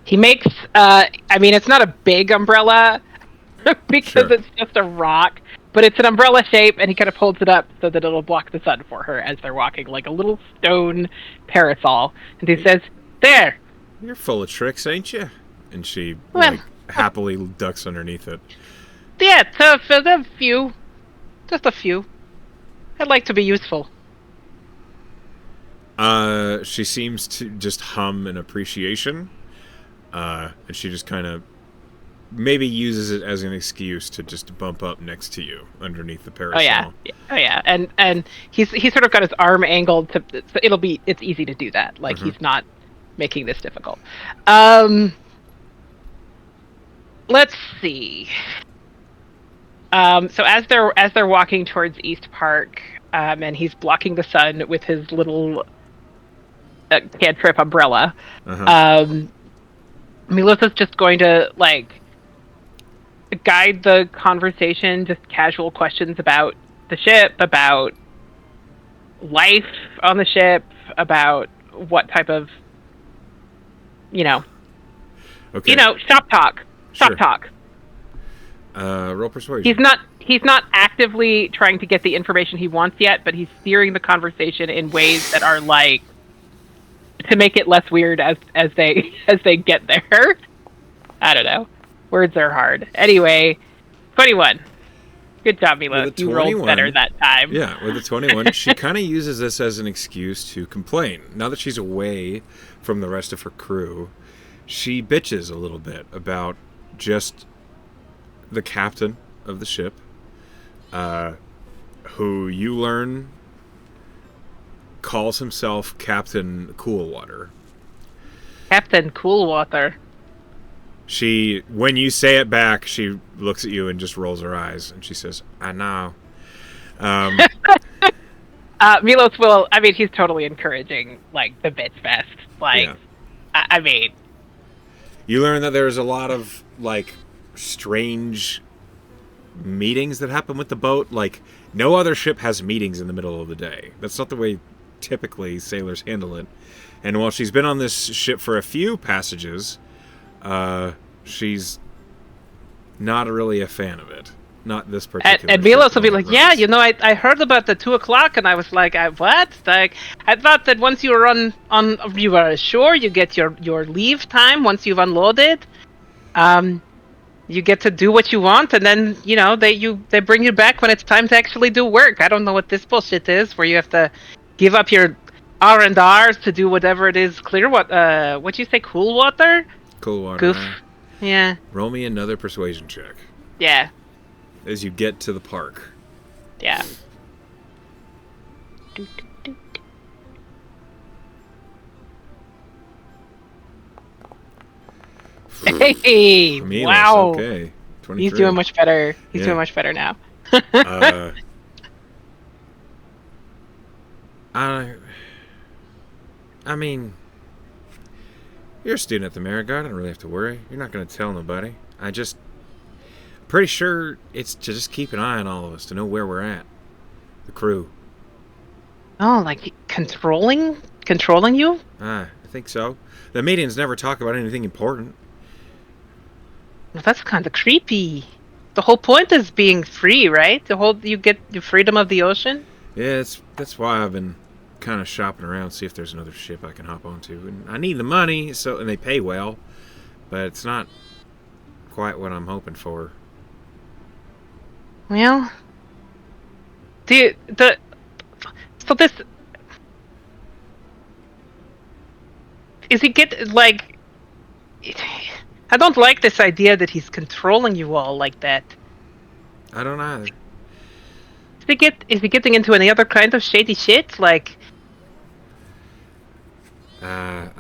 He makes, I mean, it's not a big umbrella because Sure. it's just a rock, but it's an umbrella shape, and he kind of holds it up so that it'll block the sun for her as they're walking, like a little stone parasol. And he says, "There." You're full of tricks, ain't you? And she, Well, happily ducks underneath it. yeah, for a few, just a few. I'd like to be useful. She seems to just hum in appreciation. And she just kind of maybe uses it as an excuse to just bump up next to you underneath the Oh yeah, parasol. oh yeah, and he's sort of got his arm angled to, so it's easy to do that. Like Mm-hmm. he's not making this difficult. Um, let's see. So as they're walking towards East Park, and he's blocking the sun with his little cantrip umbrella. Uh-huh. Um, Milos is just going to like guide the conversation, just casual questions about the ship, about life on the ship, about what type of, you know, Okay. shop talk, shop Sure. talk. Roll persuasion. He's not actively trying to get the information he wants yet, but he's steering the conversation in ways that are like to make it less weird as they as they get there. I don't know. Words are hard. Anyway, 21. Good job, With Milos. a You rolled better 21, that time. yeah, with a 21, she kind of uses this as an excuse to complain. Now that she's away from the rest of her crew, she bitches a little bit about just the captain of the ship, who you learn calls himself Captain Coolwater. Captain Coolwater. She, when you say it back, she looks at you and just rolls her eyes, and she says, "I know." Um, Milos will. I mean, he's totally encouraging like the bitch fest. Like, yeah. I mean, You learn that there's a lot of strange meetings that happen with the boat. Like, no other ship has meetings in the middle of the day. That's not the way typically sailors handle it. And while she's been on this ship for a few passages, she's not really a fan of it. Not this particular. and ship Milos will be that like, it yeah, runs. I heard about the 2 o'clock, and I was like, what? Like, I thought that once you were you were ashore, you get your leave time once you've unloaded. You get to do what you want, and then they bring you back when it's time to actually do work. I don't know what this bullshit is, where you have to give up your R&Rs to do whatever it is. What'd you say? Cool water? Cool water. Goof. Yeah. Roll me another persuasion check Yeah. as you get to the park. Yeah. Hey! Milos, Wow. okay. 23. He's doing much better. He's Yeah. doing much better now. uh, I mean, you're a student at the Marigard. I don't really have to worry. You're not going to tell nobody. Pretty sure it's to just keep an eye on all of us, to know where we're at. The crew. Oh, like controlling you? I think so. The meetings never talk about anything important. Well, that's kind of creepy. The whole point is being free, right? You get the freedom of the ocean. Yeah, that's why I've been kind of shopping around, see if there's another ship I can hop onto. And I need the money, and they pay well, but it's not quite what I'm hoping for. Well, so this is he get like. I don't like this idea that he's controlling you all like that. I don't either. Is he getting into any other kind of shady shit? Like,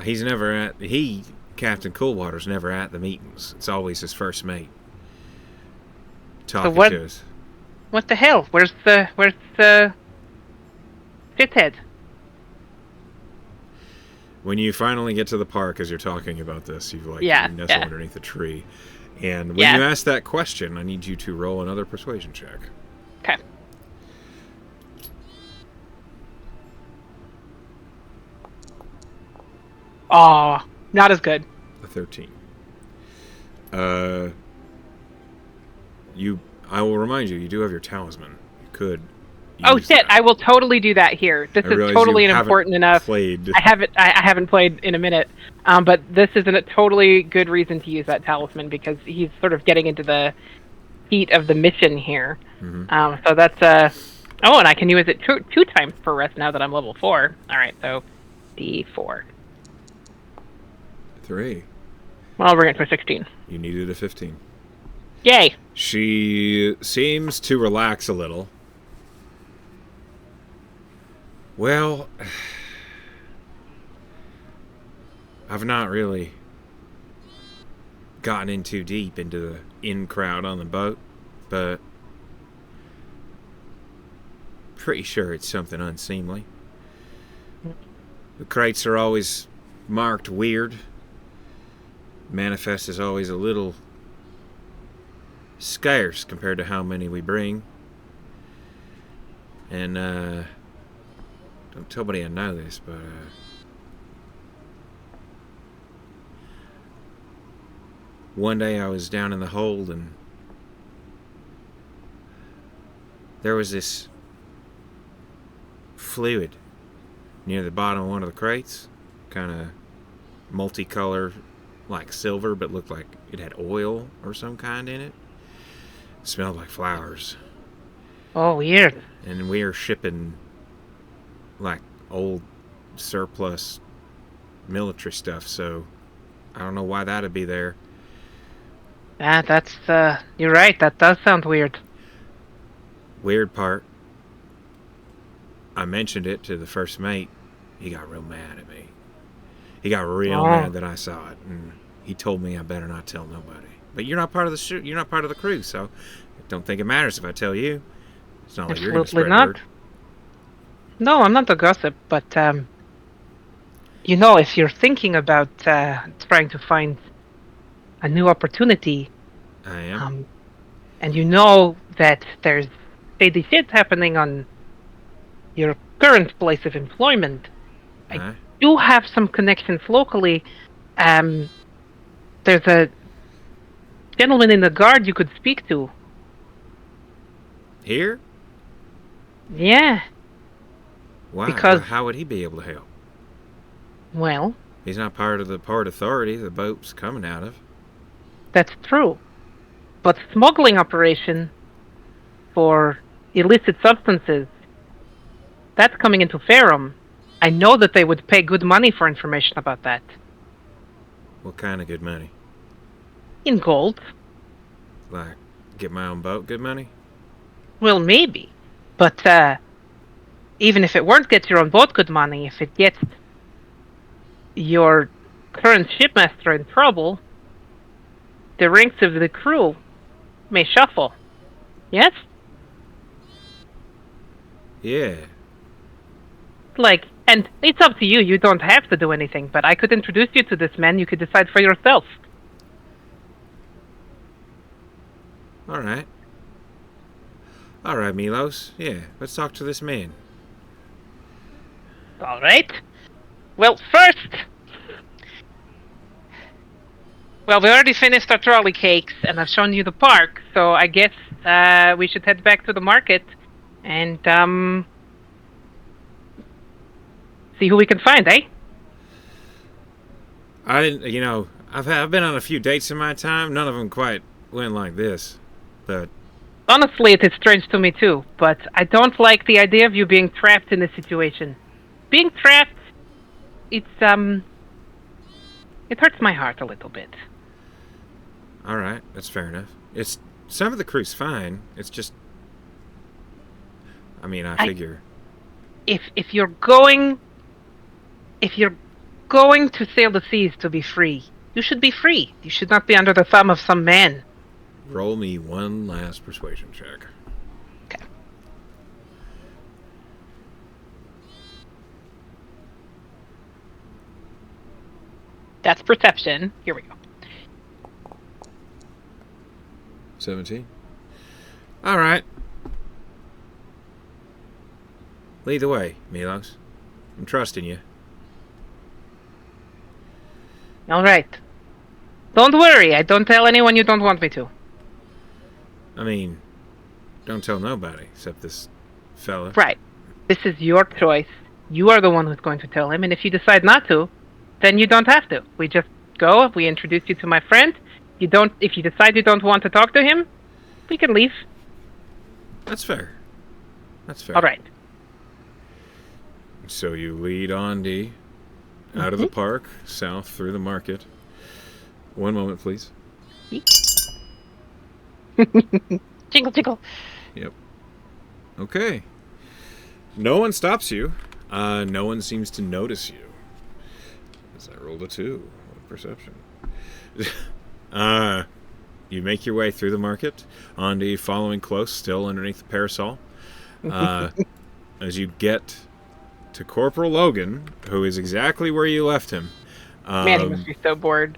He's never Captain Coolwater's never at the meetings. It's always his first mate talking to us. what the hell? Where's the shithead? When you finally get to the park, as you're talking about this, you nestle underneath a tree. And when you ask that question, I need you to roll another persuasion check. Okay. Oh, not as good. A 13. Uh, you. I will remind you. You do have your talisman. You could Oh use shit! that. I will totally do that here. This I is realize you totally an haven't important enough. played. I haven't played in a minute. But this is a totally good reason to use that talisman because he's sort of getting into the heat of the mission here. Mm-hmm. So that's Oh, and I can use it two times per rest now that I'm level 4. All right, so D4. 3. Well, I'll bring it to a 16. You needed a 15. Yay! She seems to relax a little. Well, I've not really gotten in too deep into the in crowd on the boat, but pretty sure it's something unseemly. The crates are always marked weird. Manifest is always a little scarce compared to how many we bring. And, don't tell anybody I know this, but, one day I was down in the hold and there was this fluid near the bottom of one of the crates, kind of multicolor, like silver, but looked like it had oil or some kind in it. It smelled like flowers. Oh, weird. And we are shipping like old surplus military stuff, so I don't know why that'd be there. That's you're right. That does sound weird. Weird part, I mentioned it to the first mate. He got real mad at me. He got real mad that I saw it, and he told me I better not tell nobody. But you're not part of the you're not part of the crew, so I don't think it matters if I tell you. It's not like you're going to Absolutely spread not. word. No, I'm not a gossip, but if you're thinking about trying to find a new opportunity, I am. and you know that there's shady shit happening on your current place of employment, I do have some connections locally. There's a gentleman in the guard you could speak to. Here? Yeah. Why? Because, How would he be able to help? well, He's not part of the Port Authority the boat's coming out of. that's true. But smuggling operation for illicit substances, that's coming into Farum. I know that they would pay good money for information about that. What kind of good money? In gold. Like, get my own boat good money? Well, maybe. But even if it weren't get your own boat good money, if it gets your current shipmaster in trouble, the ranks of the crew may shuffle. Yes? Yeah. And it's up to you. You don't have to do anything, but I could introduce you to this man. You could decide for yourself. Alright. Alright, Milos. Yeah, let's talk to this man. All right. Well, first, we already finished our trolley cakes, and I've shown you the park. So I guess we should head back to the market and see who we can find, eh? I didn't, I've been on a few dates in my time. None of them quite went like this. But Honestly, it is strange to me too, but I don't like the idea of you being trapped in this situation. Being trapped, it hurts my heart a little bit. alright, that's fair enough. It's some of the crew's fine. It's just, I figure. If you're going to sail the seas to be free, you should be free. You should not be under the thumb of some man. Roll me one last persuasion check. Okay. That's perception. Here we go. 17. Alright. Lead the way, Milos. I'm trusting you. All right. Don't worry. I don't tell anyone you don't want me to. I mean, don't tell nobody except this fella. Right. This is your choice. You are the one who's going to tell him, and if you decide not to, then you don't have to. We just go. We introduce you to my friend. You don't. If you decide you don't want to talk to him, we can leave. That's fair. That's fair. All right. So you lead Andy out of the park, south through the market. One moment, please. Jingle, jingle. Yep. Okay. No one stops you. No one seems to notice you. As I rolled a 2 on perception. You make your way through the market. Andy following close, still underneath the parasol. As you get to Corporal Logan, who is exactly where you left him. Man, he must be so bored.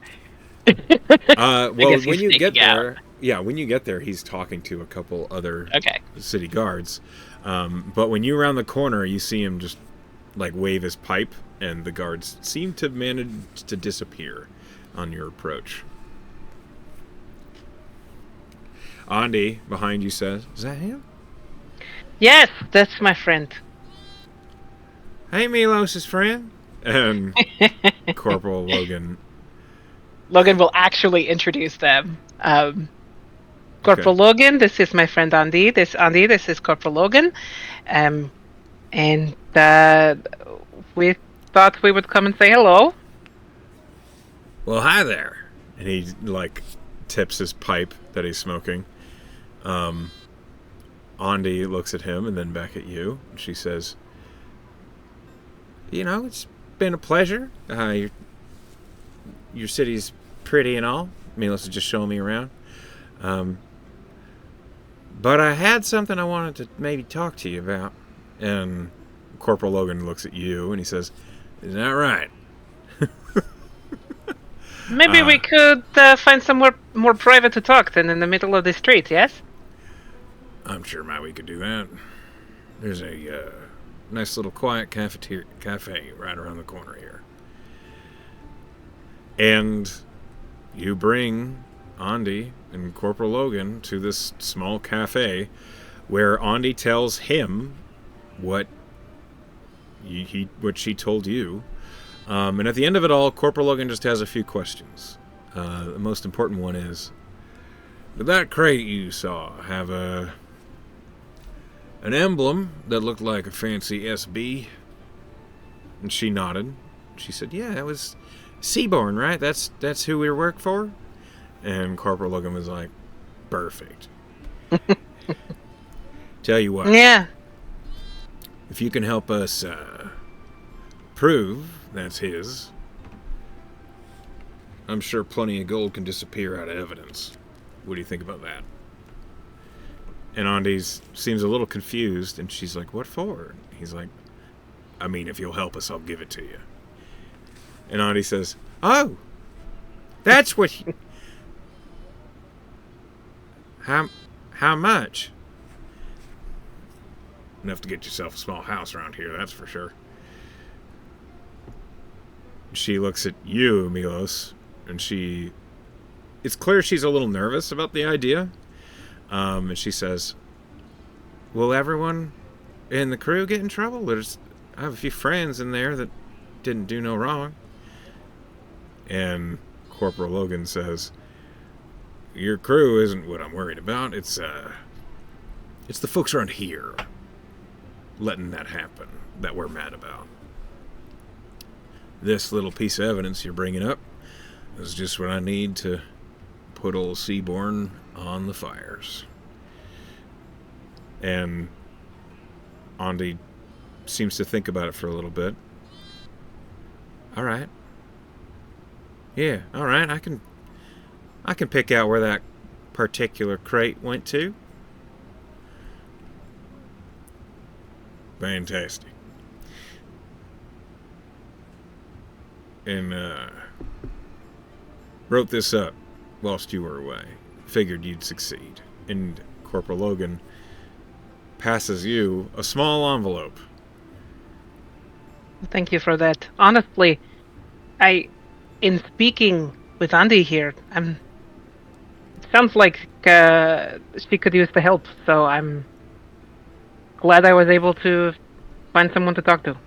Well, guess when he's you get sneaking out. there, yeah, when you get there, he's talking to a couple other Okay. city guards. But when you round the corner, you see him just like wave his pipe, and the guards seem to manage to disappear on your approach. Andy, behind you, says, "Is that him?" Yes, that's my friend. Hey, Milos' friend. And Corporal Logan. Logan will actually introduce them. Corporal Logan, this is my friend Andy. This is Corporal Logan. And we thought we would come and say hello. Well, hi there. And he, like, tips his pipe that he's smoking. Andy looks at him and then back at you. And she says, you know, it's been a pleasure. Your city's pretty and all. Milos is just showing me around. But I had something I wanted to maybe talk to you about. And Corporal Logan looks at you and he says, is that right? Maybe we could find somewhere more private to talk than in the middle of the street, yes? I'm sure we could do that. There's a nice little quiet cafe right around the corner here. And you bring Andy and Corporal Logan to this small cafe where Andy tells him what she told you. And at the end of it all, Corporal Logan just has a few questions. The most important one is, did that crate you saw have an emblem that looked like a fancy SB? And she nodded. She said, yeah, it was Seaborn, right? That's who we work for? And Corporal Logan was like, perfect. Tell you what. Yeah. If you can help us prove that's his, I'm sure plenty of gold can disappear out of evidence. What do you think about that? And Andy seems a little confused, and she's like, what for? He's like, I mean, if you'll help us, I'll give it to you. And Andy says, oh, that's what how much? Enough to get yourself a small house around here, that's for sure. She looks at you, Milos, and it's clear she's a little nervous about the idea. And she says, will everyone in the crew get in trouble? I have a few friends in there that didn't do no wrong. And Corporal Logan says, your crew isn't what I'm worried about. It's the folks around here letting that happen that we're mad about. This little piece of evidence you're bringing up is just what I need to put old Seaborn on the fires. And Andy seems to think about it for a little bit. All right. Yeah, all right. I can pick out where that particular crate went to. Fantastic. And wrote this up whilst you were away. Figured you'd succeed. And Corporal Logan passes you a small envelope. Thank you for that. Honestly, I In speaking with Andy here, it sounds like she could use the help, so I'm glad I was able to find someone to talk to.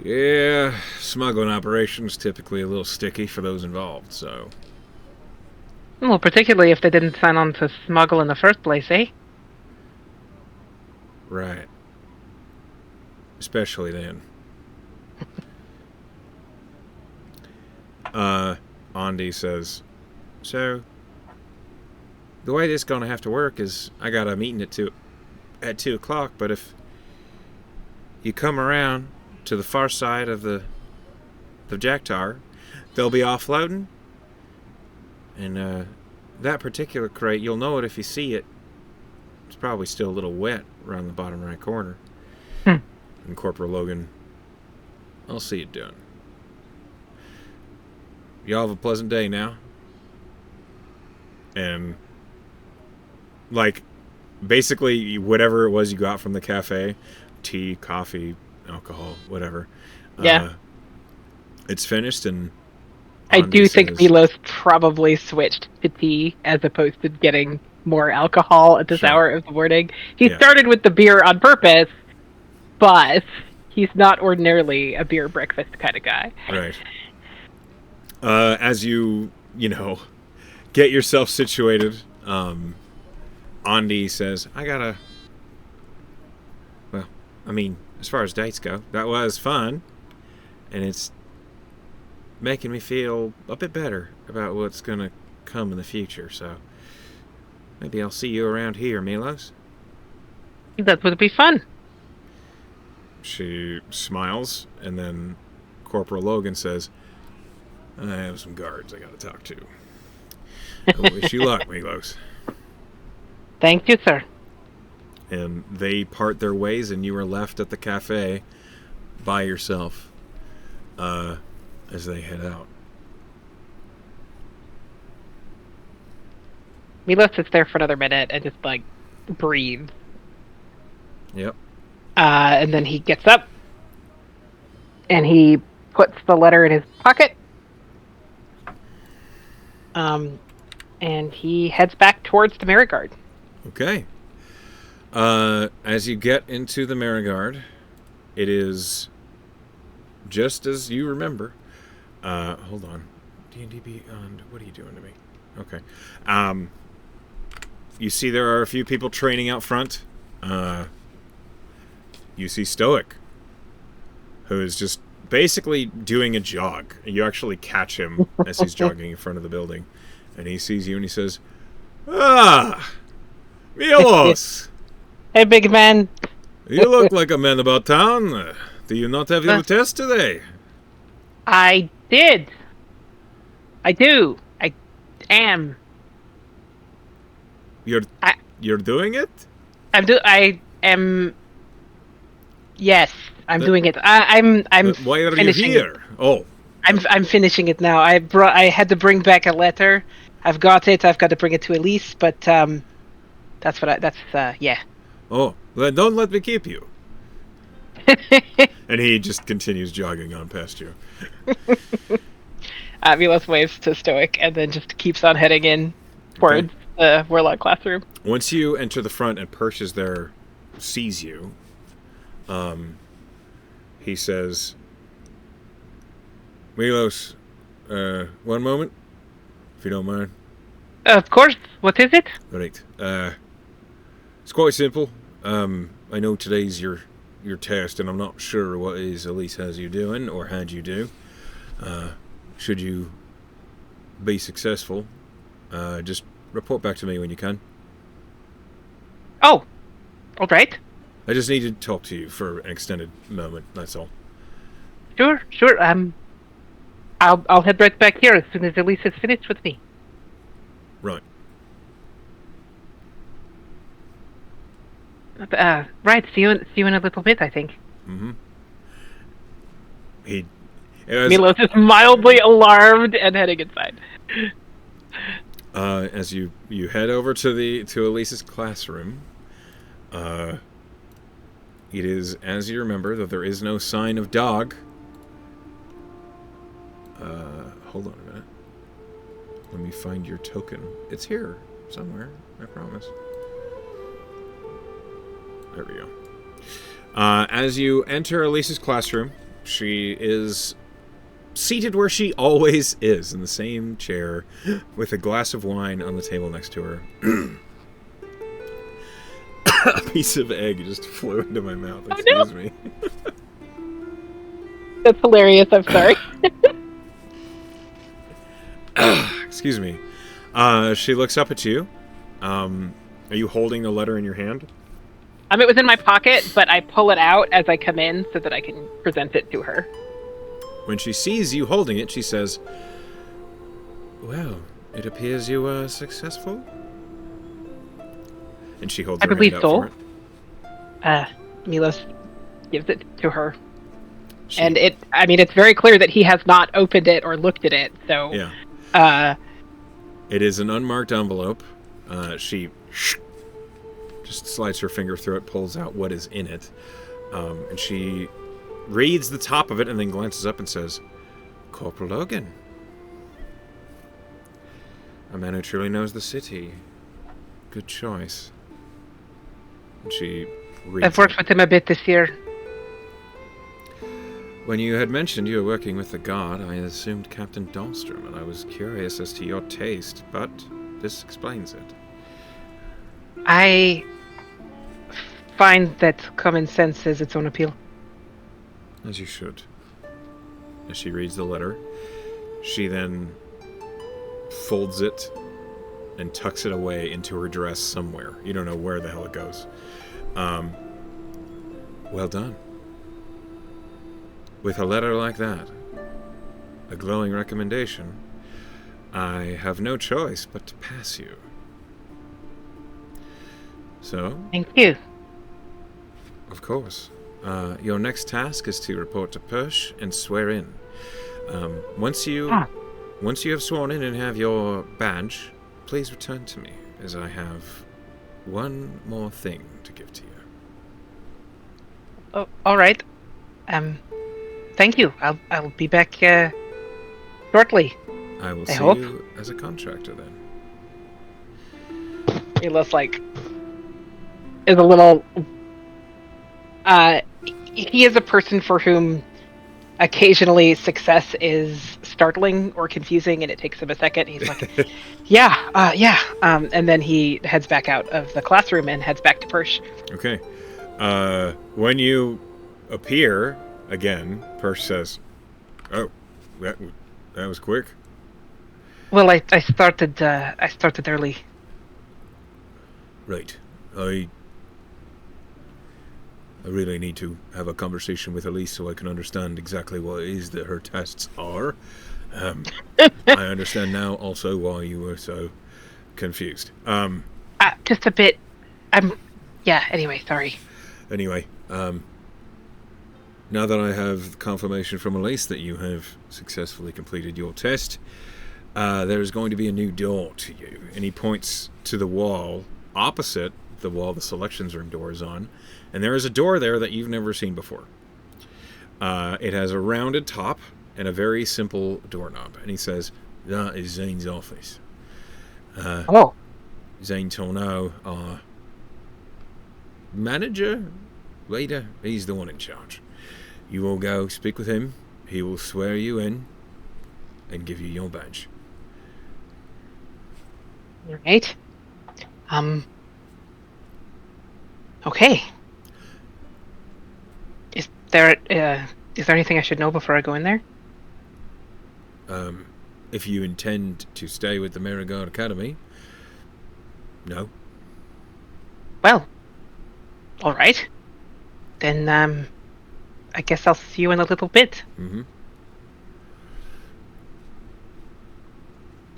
Yeah, smuggling operations typically a little sticky for those involved, so... Well, particularly if they didn't sign on to smuggle in the first place, eh? Right. Especially then. Andy says, so, the way this is gonna have to work is I got a meeting at 2 o'clock, but if you come around to the far side of the jack tower, they'll be offloading, and that particular crate, you'll know it if you see it. It's probably still a little wet around the bottom right corner. Hmm. And Corporal Logan, I'll see it done. Y'all have a pleasant day now. And, like, basically, whatever it was you got from the cafe, tea, coffee, alcohol, whatever, Yeah. it's finished, and I Andy do think says, Milos probably switched to tea as opposed to getting more alcohol at this sure, hour of the morning. He yeah, started with the beer on purpose, but he's not ordinarily a beer breakfast kind of guy. right. As get yourself situated, Andy says, well, I mean, as far as dates go, that was fun, and it's making me feel a bit better about what's gonna come in the future, so maybe I'll see you around here, Milos. That would be fun. She smiles, and then Corporal Logan says, I have some guards I gotta talk to. I wish you luck, Milos. Thank you, sir. And they part their ways, and you are left at the cafe by yourself as they head out. Milos sits there for another minute and just like breathes. Yep. And then he gets up and he puts the letter in his pocket. And he heads back towards the Marigard. Okay. As you get into the Marigard, it is just as you remember. Hold on. D&D Beyond, what are you doing to me? Okay. You see there are a few people training out front. You see Stoic, who is just basically doing a jog. You actually catch him as he's jogging in front of the building. And he sees you and he says, Ah! Milos! Hey, big man. You look like a man about town. Do you not have your test today? I did. I do. I am. You're doing it? I am. Yes, I'm doing it. I'm. But why are you here? Oh, I'm finishing it now. I had to bring back a letter. I've got it. I've got to bring it to Elise, but yeah. oh, then don't let me keep you. And he just continues jogging on past you. Milos waves to Stoic and then just keeps on heading in towards the Warlock classroom. Once you enter the front and Perch there sees you, he says, Milos, one moment, if you don't mind. Of course. What is it? Right. It's quite simple. I know today's your test, and I'm not sure what Elise has you doing or had you do. Should you be successful, just report back to me when you can. Oh, all right. I just need to talk to you for an extended moment. That's all. Sure. I'll head right back here as soon as Elise is finished with me. Right. Right. See you in a little bit, I think. Mm-hmm. Milos is mildly alarmed and heading inside. As you head over to Elise's classroom, it is as you remember, though there is no sign of dog. Hold on a minute. Let me find your token. It's here somewhere, I promise. There we go. As you enter Elise's classroom, she is seated where she always is, in the same chair, with a glass of wine on the table next to her. A piece of egg just flew into my mouth. Excuse me. That's hilarious. I'm sorry. Excuse me. She looks up at you. Are you holding the letter in your hand? It was in my pocket, but I pull it out as I come in so that I can present it to her. When she sees you holding it, she says, "Well, it appears you were successful." And she holds her hand out for it. Milos gives it to her. And it's very clear that he has not opened it or looked at it, so... Yeah. It is an unmarked envelope. She just slides her finger through it, pulls out what is in it, and she reads the top of it and then glances up and says, "Corporal Logan. A man who truly knows the city. Good choice." And she reads I've worked with him a bit this year. When you had mentioned you were working with the guard, I assumed Captain Dahlstrom, and I was curious as to your taste, but this explains it. I find that common sense has its own appeal. As you should. As she reads the letter, she then folds it and tucks it away into her dress somewhere. You don't know where the hell it goes. Well done. With a letter like that, a glowing recommendation, I have no choice but to pass you. So? Thank you. Of course. Your next task is to report to Persh and swear in. Once you have sworn in and have your badge, please return to me, as I have one more thing to give to you. Oh, all right. Thank you. I'll be back shortly. I will I see hope. you as a contractor then. Milos is a little. He is a person for whom occasionally success is startling or confusing, and it takes him a second. He's like, yeah. And then he heads back out of the classroom and heads back to Persh. Okay. When you appear again, Persh says, "Oh, that was quick." Well, I started early. Right. I really need to have a conversation with Elise so I can understand exactly what it is that her tests are. I understand now also why you were so confused. Just a bit. Anyway, sorry. Anyway, now that I have confirmation from Elise that you have successfully completed your test, there is going to be a new door to you. And he points to the wall opposite the wall the selections room door is on. And there is a door there that you've never seen before. It has a rounded top and a very simple doorknob. And he says, "That is Zane's office. Zane Tornau, our manager, leader, he's the one in charge. You will go speak with him. He will swear you in and give you your badge." Right. Okay. Is there anything I should know before I go in there? If you intend to stay with the Marigard Academy, no. Well, all right. Then, I guess I'll see you in a little bit. Mm-hmm.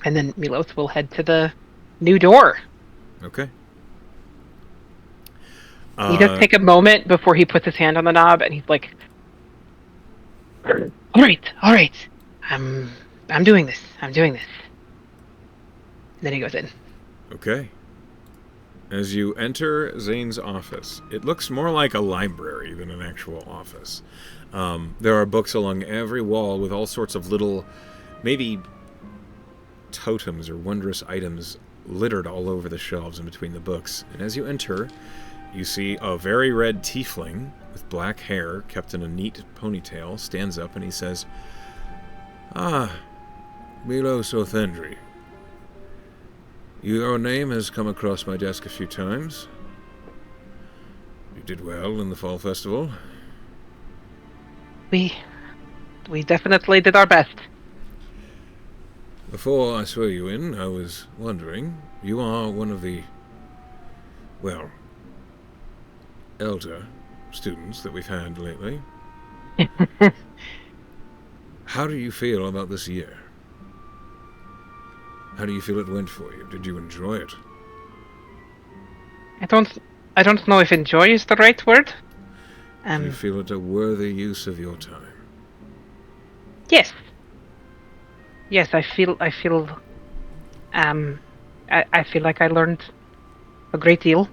And then Milos will head to the new door. Okay. He does take a moment before he puts his hand on the knob, and he's like, all right. I'm doing this. And then he goes in. Okay. As you enter Zane's office, it looks more like a library than an actual office. There are books along every wall with all sorts of little maybe totems or wondrous items littered all over the shelves in between the books. And as you enter, you see a very red tiefling with black hair kept in a neat ponytail stands up and he says, "Ah, Milos Othendry. Your name has come across my desk a few times. You did well in the Fall Festival." We definitely did our best. Before I swear you in, I was wondering, you are one of the, well, elder students that we've had lately. How do you feel about this year? How do you feel it went for you? Did you enjoy it? I don't know if enjoy is the right word. Do you feel it a worthy use of your time? Yes. Yes, I feel I feel like I learned a great deal.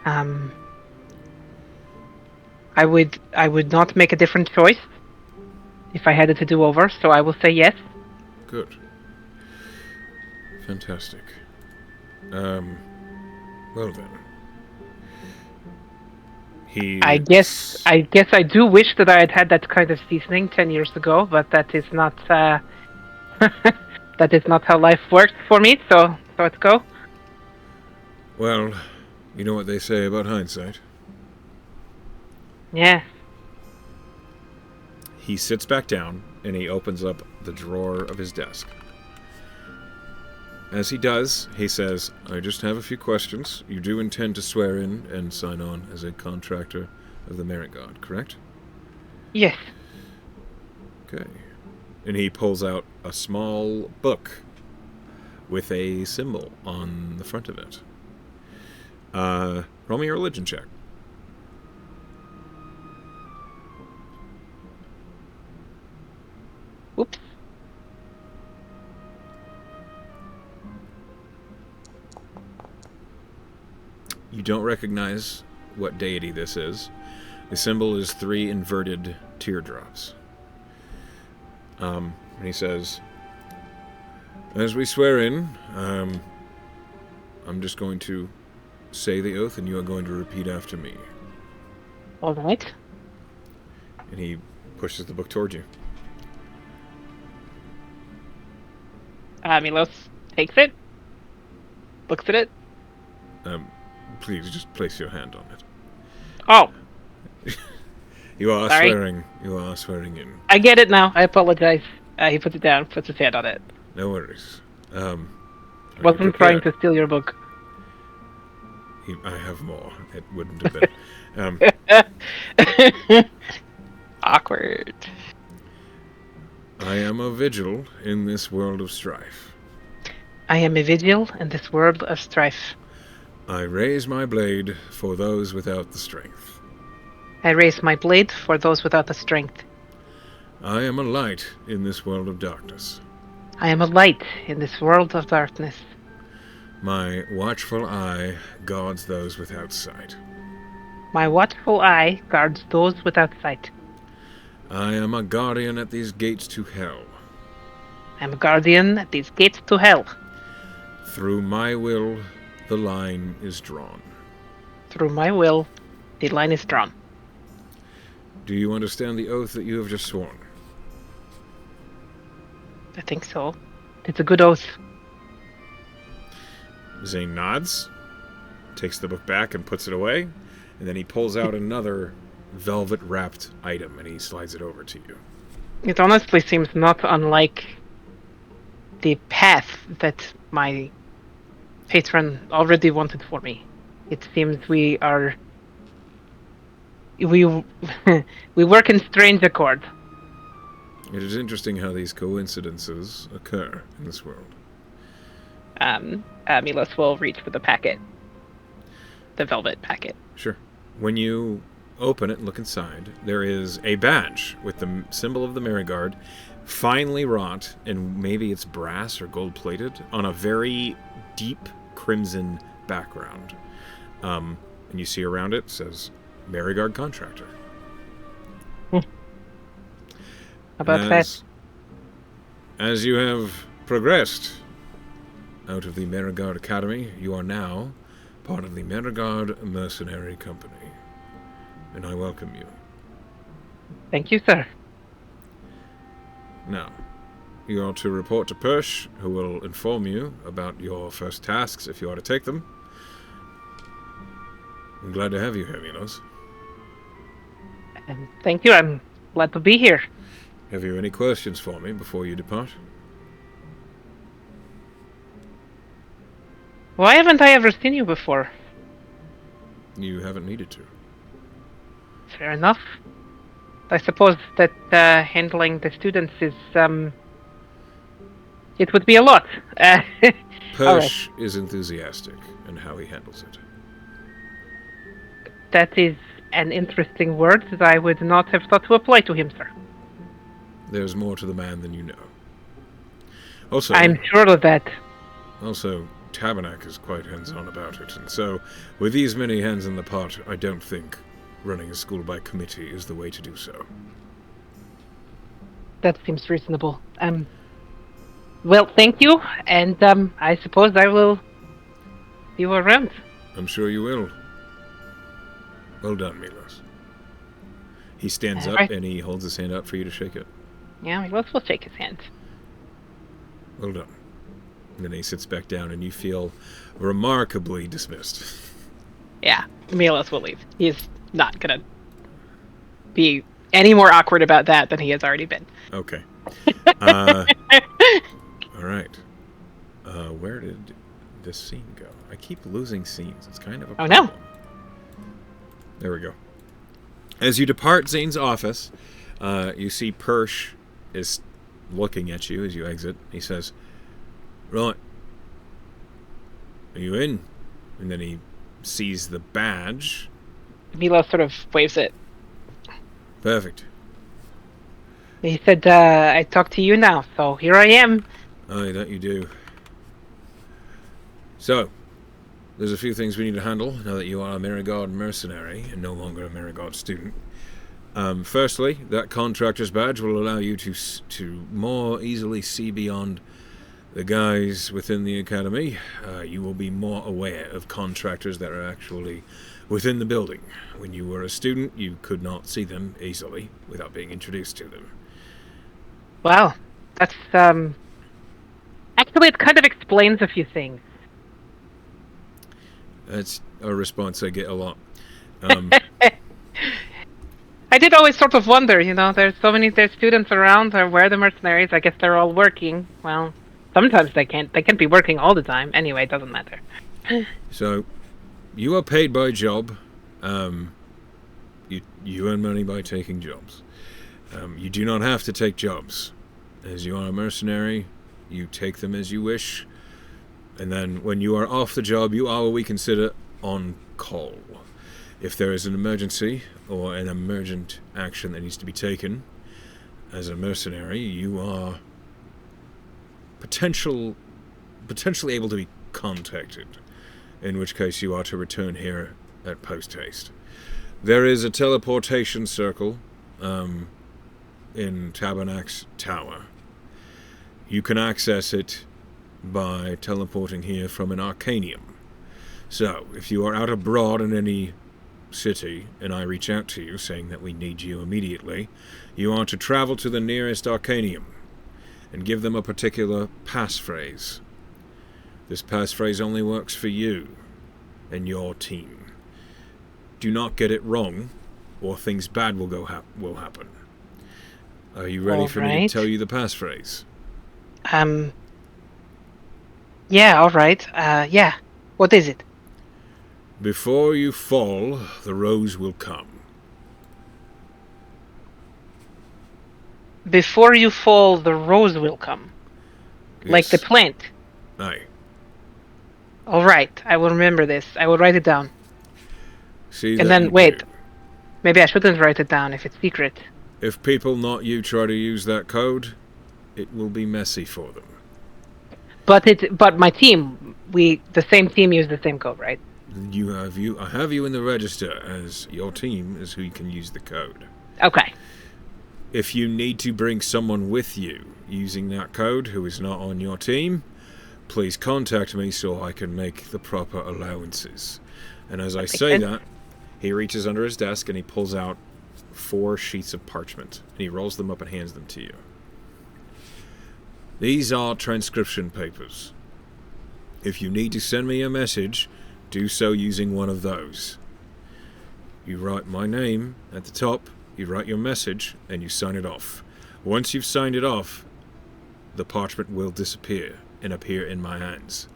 I would not make a different choice if I had it to do over, so I will say yes. Good. Fantastic. Well then. I guess I do wish that I had had that kind of seasoning 10 years ago, but that is not that is not how life works for me, so let's go. Well, you know what they say about hindsight? Yeah. He sits back down and he opens up the drawer of his desk. As he does, he says, "I just have a few questions. You do intend to swear in and sign on as a contractor of the Merit God, correct?" Yes. Okay. And he pulls out a small book with a symbol on the front of it. Roll me a religion check. Oops. You don't recognize what deity this is. The symbol is 3 inverted teardrops. And he says, "As we swear in, I'm just going to say the oath and you are going to repeat after me." All right. And he pushes the book toward you. Milos takes it, looks at it. Please just place your hand on it. Oh. You are Sorry. swearing. You are swearing in. I get it now. I apologize. He puts it down, puts his hand on it. No worries. Wasn't trying to steal your book. I have more. It wouldn't have been. Awkward. I am a vigil in this world of strife. I am a vigil in this world of strife. I raise my blade for those without the strength. I raise my blade for those without the strength. I am a light in this world of darkness. I am a light in this world of darkness. My watchful eye guards those without sight. My watchful eye guards those without sight. I am a guardian at these gates to hell. I am a guardian at these gates to hell. Through my will, the line is drawn. Through my will, the line is drawn. Do you understand the oath that you have just sworn? I think so. It's a good oath. Zane nods, takes the book back and puts it away, and then he pulls out another velvet-wrapped item and he slides it over to you. It honestly seems not unlike the path that my patron already wanted for me. It seems we work in strange accord. It is interesting how these coincidences occur in this world. Milos will reach for the packet. The velvet packet. Sure. When you open it and look inside, there is a badge with the symbol of the Merigard, finely wrought, and maybe it's brass or gold-plated, on a very deep crimson background. And you see around it says Merigard Contractor. How about that? As you have progressed out of the Merigard Academy, you are now part of the Merigard Mercenary Company. And I welcome you. Thank you, sir. Now, you are to report to Persh, who will inform you about your first tasks if you are to take them. I'm glad to have you here, Milos. And thank you. I'm glad to be here. Have you any questions for me before you depart? Why haven't I ever seen you before? You haven't needed to. Fair enough. I suppose that handling the students is it would be a lot. All right. Persh is enthusiastic in how he handles it. That is an interesting word that I would not have thought to apply to him, sir. There's more to the man than you know. Also, I'm sure of that. Also, Tabernac is quite hands-on about it, and so, with these many hands in the pot, I don't think running a school by committee is the way to do so. That seems reasonable. Well, thank you, and I suppose I will see you around. I'm sure you will. Well done, Milos. He stands up and he holds his hand up for you to shake it. Yeah, Milos will shake his hand. Well done. And then he sits back down and you feel remarkably dismissed. Yeah, Milos will leave. He's not gonna be any more awkward about that than he has already been. Okay. Alright. Where did this scene go? I keep losing scenes. It's kind of a problem. Oh no. There we go. As you depart Zane's office, you see Persh is looking at you as you exit. He says, "Right. Are you in?" And then he sees the badge. Milos sort of waves it. Perfect. He said, I talk to you now, so here I am. Aye, that you do. So, there's a few things we need to handle now that you are a Merigard mercenary and no longer a Merigard student. Firstly, that contractor's badge will allow you to more easily see beyond the guys within the academy. You will be more aware of contractors that are actually within the building. When you were a student, you could not see them easily without being introduced to them. Wow, that's actually it kind of explains a few things. That's a response I get a lot. I did always sort of wonder, there's students around, or where are the mercenaries? I guess they're all working. Well, sometimes they can't be working all the time. Anyway, it doesn't matter. So, you are paid by job. You earn money by taking jobs. You do not have to take jobs. As you are a mercenary, you take them as you wish. And then when you are off the job, you are what we consider on call. If there is an emergency or an emergent action that needs to be taken, as a mercenary, you are potentially able to be contacted, in which case you are to return here at post-haste. There is a teleportation circle in Tabernac's tower. You can access it by teleporting here from an arcanium. So, if you are out abroad in any city, and I reach out to you saying that we need you immediately, you are to travel to the nearest arcanium and give them a particular passphrase. This passphrase only works for you and your team. Do not get it wrong, or things bad will happen. Are you ready for me to tell you the passphrase? Yeah, all right. Yeah. What is it? Before you fall, the rose will come. Before you fall, the rose will come. Yes. Like the plant. Aye. All right. I will remember this. I will write it down. See, and then, wait. Maybe I shouldn't write it down if it's secret. If people, not you, try to use that code, it will be messy for them. But my team, the same team use the same code, right? I have you in the register as your team is who can use the code. Okay. If you need to bring someone with you, using that code who is not on your team, please contact me so I can make the proper allowances. And as I say that, he reaches under his desk and he pulls out 4 sheets of parchment. And he rolls them up and hands them to you. These are transcription papers. If you need to send me a message, do so using one of those. You write my name at the top, you write your message, and you sign it off. Once you've signed it off, the parchment will disappear and appear in my hands.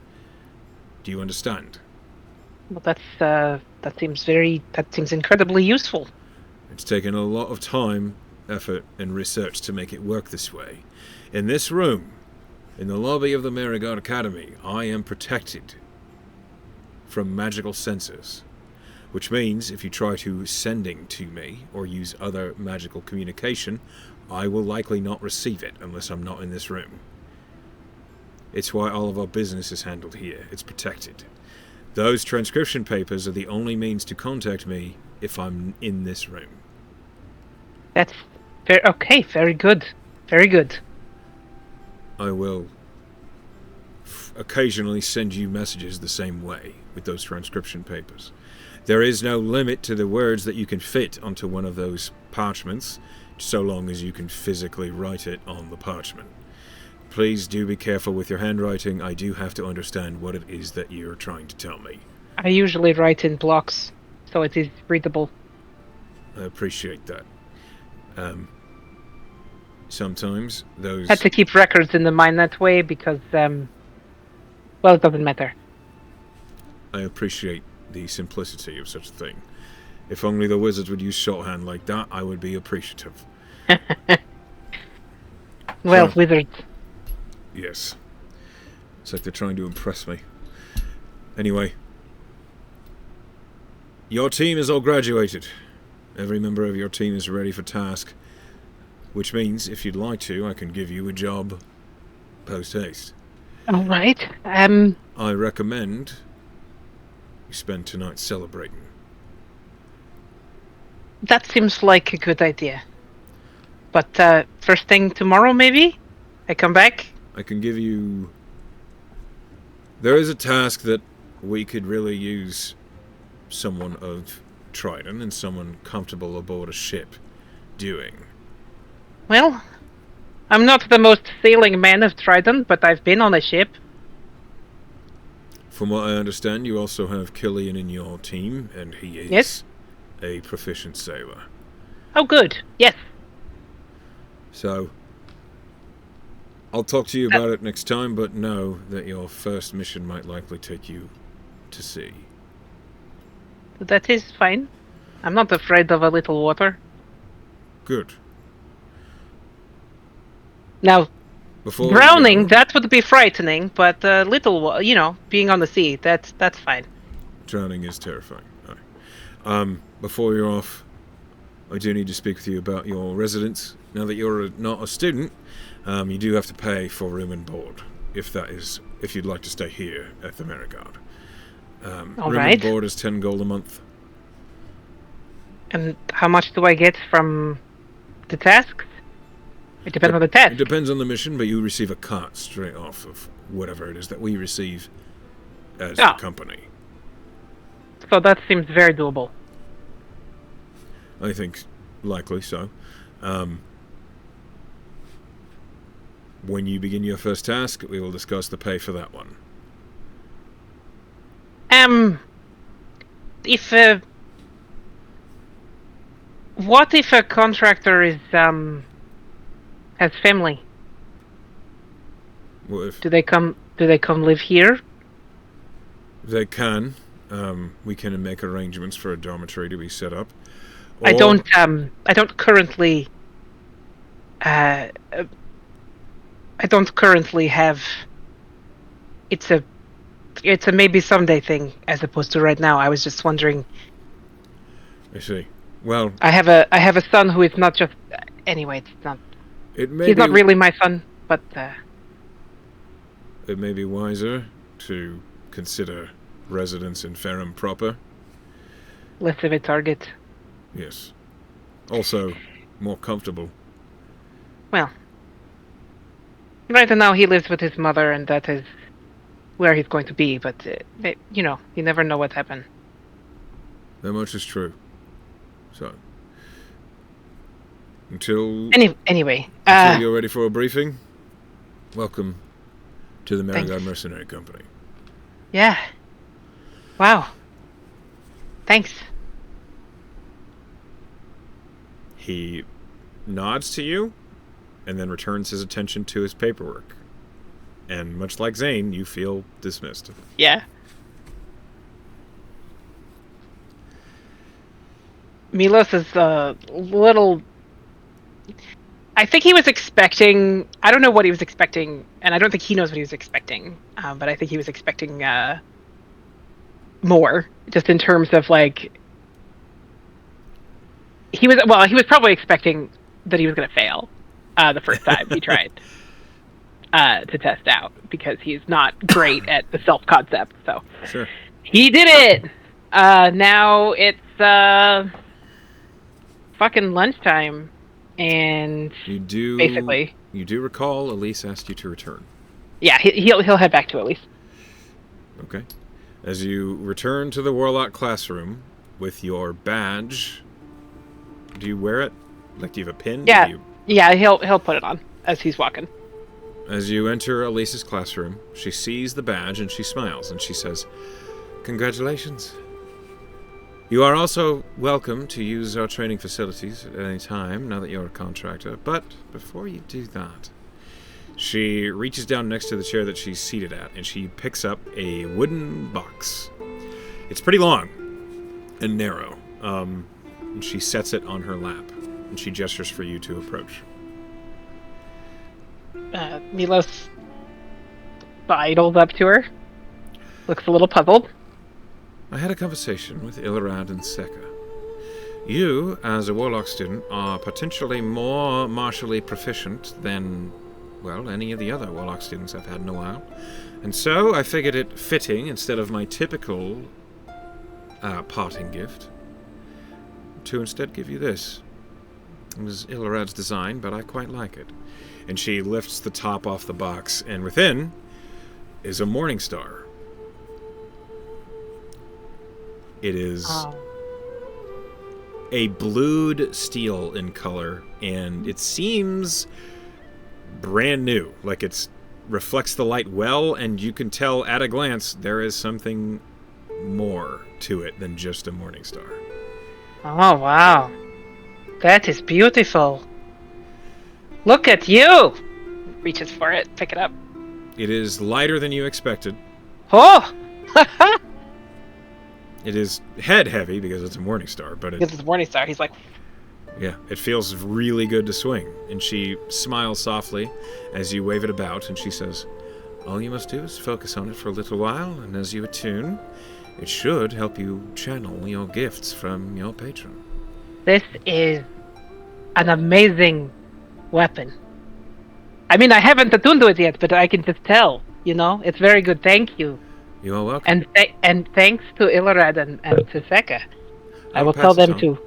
Do you understand? Well, that seems incredibly useful. It's taken a lot of time, effort, and research to make it work this way. In this room, in the lobby of the Merigard Academy, I am protected from magical sensors. Which means if you try to sending to me or use other magical communication, I will likely not receive it unless I'm not in this room. It's why all of our business is handled here. It's protected. Those transcription papers are the only means to contact me if I'm in this room. That's okay. Very good. Very good. I will occasionally send you messages the same way with those transcription papers. There is no limit to the words that you can fit onto one of those parchments, so long as you can physically write it on the parchment. Please do be careful with your handwriting. I do have to understand what it is that you're trying to tell me. I usually write in blocks, so it is readable. I appreciate that. Sometimes those... Had to keep records in the mind that way because, well, it doesn't matter. I appreciate the simplicity of such a thing. If only the wizards would use shorthand like that, I would be appreciative. Well, So, wizards. yes. It's like they're trying to impress me. Anyway. Your team is all graduated. Every member of your team is ready for task. Which means, if you'd like to, I can give you a job post-haste. All right. I recommend you spend tonight celebrating. That seems like a good idea. But first thing tomorrow, maybe? I come back? I can give you... There is a task that we could really use someone of Trident and someone comfortable aboard a ship doing. Well, I'm not the most sailing man of Trident, but I've been on a ship. From what I understand, you also have Killian in your team, and he is Yes. a proficient sailor. Oh, good. Yes. So, I'll talk to you about it next time, but know that your first mission might likely take you to sea. That is fine. I'm not afraid of a little water. Good. Now, Before we drowning, go- that would be frightening, but being on the sea, that's fine. Drowning is terrifying. Right. Before you're off, I do need to speak with you about your residence. Now that you're not a student, you do have to pay for room and board, if you'd like to stay here at the Merigard. All room right. and board is 10 gold a month. And how much do I get from the tasks? It depends on the task. It depends on the mission, but you receive a cut straight off of whatever it is that we receive as the company. So that seems very doable. I think likely so. When you begin your first task, we will discuss the pay for that one. What if a contractor has family? What if Do they come live here? they can? We can make arrangements for a dormitory to be set up. I Or- don't currently have. It's a maybe someday thing as opposed to right now. I was just wondering. I see. Well, I have a son who is not just. Anyway, it's not. it may He's be not really my son, but it may be wiser to consider residence in Ferrum proper. less of a target. Yes. Also, more comfortable. Well, Right now he lives with his mother, and that is where he's going to be. But you never know what happened. That much is true. So, until Anyway, you're ready for a briefing, welcome to the thanks. Marigard Mercenary Company. Yeah. Wow. Thanks. He nods to you and then returns his attention to his paperwork. And much like Zane, you feel dismissed. Yeah. Milos is a little. I think he was expecting. I don't know what he was expecting, and I don't think he knows what he was expecting. But I think he was expecting more, just in terms of like. He was probably expecting that he was going to fail the first time he tried to test out, because he's not great at the self concept. So Sure. he did it. Now it's fucking lunchtime, and You do basically, you do recall Elise asked you to return. yeah, he'll head back to Elise. Okay. As you return to the Warlock classroom with your badge, do you wear it? Like, do you have a pin? Yeah, he'll put it on as he's walking. As you enter Elise's classroom, she sees the badge and she smiles and she says, "Congratulations. You are also welcome to use our training facilities at any time now that you're a contractor. But before you do that," she reaches down next to the chair that she's seated at and she picks up a wooden box. It's pretty long and narrow. And she sets it on her lap and she gestures for you to approach. Milos sidles up to her, looks a little puzzled. I had a conversation with Ilrad and Seka. You, as a Warlock student, are potentially more martially proficient than, well, any of the other Warlock students I've had in a while. And so I figured it fitting, instead of my typical parting gift, to instead give you this. It was Ilrad's design, but I quite like it. And she lifts the top off the box, and within is a morning star. It is a blued steel in color, and it seems brand new. Like it reflects the light well, and you can tell at a glance there is something more to it than just a morning star. Oh, wow. That is beautiful. Look at you! Reaches for it, pick it up. It is lighter than you expected. Oh! It is head heavy because it's a morning star, but Because it's a morning star, he's like, yeah, it feels really good to swing. And she smiles softly as you wave it about, and she says, "All you must do is focus on it for a little while, and as you attune, it should help you channel your gifts from your patron." this is an amazing weapon. I mean, I haven't attuned to it yet, but I can just tell, it's very good. Thank you. You are welcome. And thanks to Ilrad and to Seka. I will pass tell it them on. to.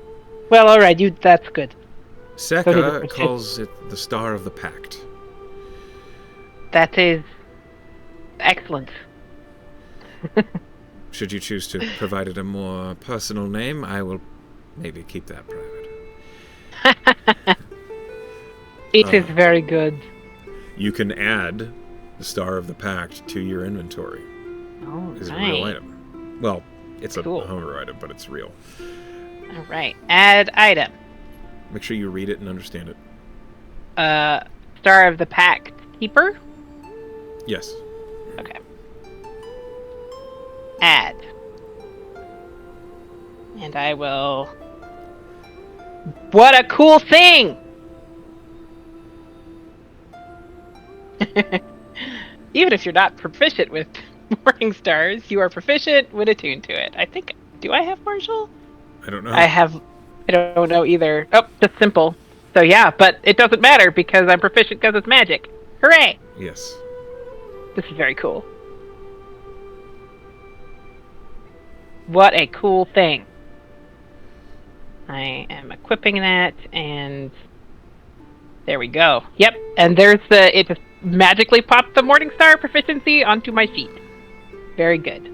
Well, alright, that's good. Seka calls it the Star of the Pact. That is excellent. Should you choose to provide it a more personal name, I will maybe keep that private. It is very good. You can add the Star of the Pact to your inventory. Oh, It's a real item. Well, it's Cool. a Homer item, but it's real. Alright, add item. Make sure you read it and understand it. Star of the Pact Keeper? Yes. Okay. Add. And I will... What a cool thing! Even if you're not proficient with morning stars, you are proficient when attuned to it. I think... Do I have martial? I don't know. I don't know either. Oh, just simple. So yeah, but it doesn't matter because I'm proficient because it's magic. Hooray! Yes. This is very cool. What a cool thing. I am equipping that, and there we go. Yep, and there's it just magically pop the Morningstar proficiency onto my sheet. Very good.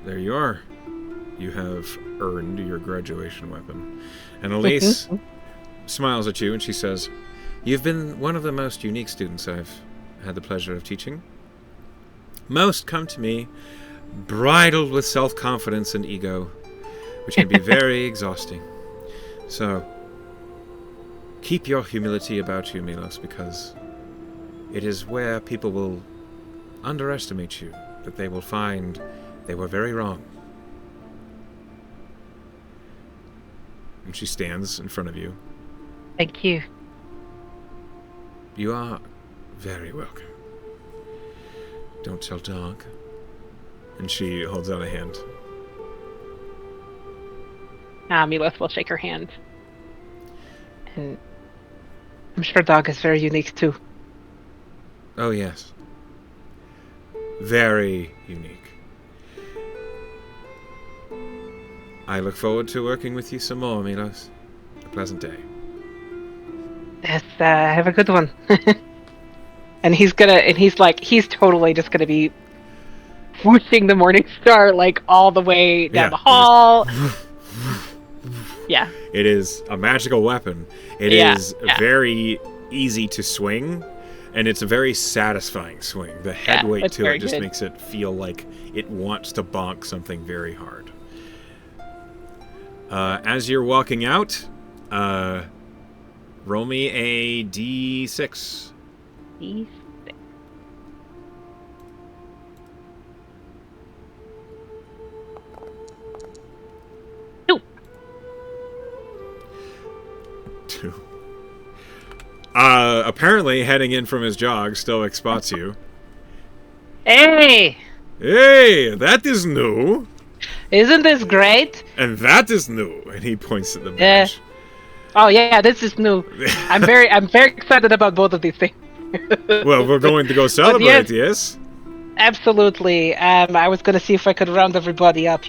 There you are. You have earned your graduation weapon. And Elise smiles at you and she says, "You've been one of the most unique students I've had the pleasure of teaching. Most come to me bridled with self-confidence and ego, which can be very exhausting. So, keep your humility about you, Milos, because it is where people will underestimate you that they will find they were very wrong." And she stands in front of you. Thank you. You are very welcome. Don't tell Dog. And she holds out a hand. Milos will shake her hand. And I'm sure Dog is very unique too. Oh, yes. Very unique. I look forward to working with you some more, Milos. A pleasant day. Yes, have a good one. And he's totally just gonna be whooshing the Morningstar like all the way down the hall. Yeah. It is a magical weapon. It is very easy to swing, and it's a very satisfying swing. The head weight to it just makes it feel like it wants to bonk something very hard. As you're walking out, roll me a D6. D6. Two. Apparently, heading in from his jog, Stoic spots you. Hey! Hey, that is new. Isn't this great? And that is new. And he points at the badge. Oh yeah, this is new. I'm very excited about both of these things. Well, we're going to go celebrate, yes? Absolutely. I was gonna see if I could round everybody up,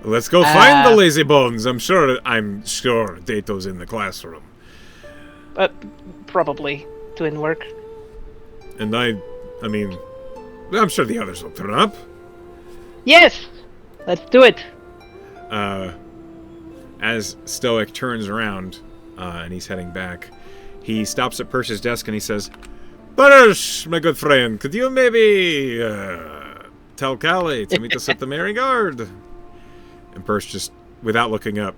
Let's go find the lazy bones. I'm sure Dato's in the classroom. Probably doing work. And I mean, I'm sure the others will turn up. Yes! Let's do it. As Stoic turns around, and he's heading back, he stops at Persh's desk and he says, "Persh, my good friend, could you maybe tell Callie to meet us at the Mary Guard?" And Persh just, without looking up,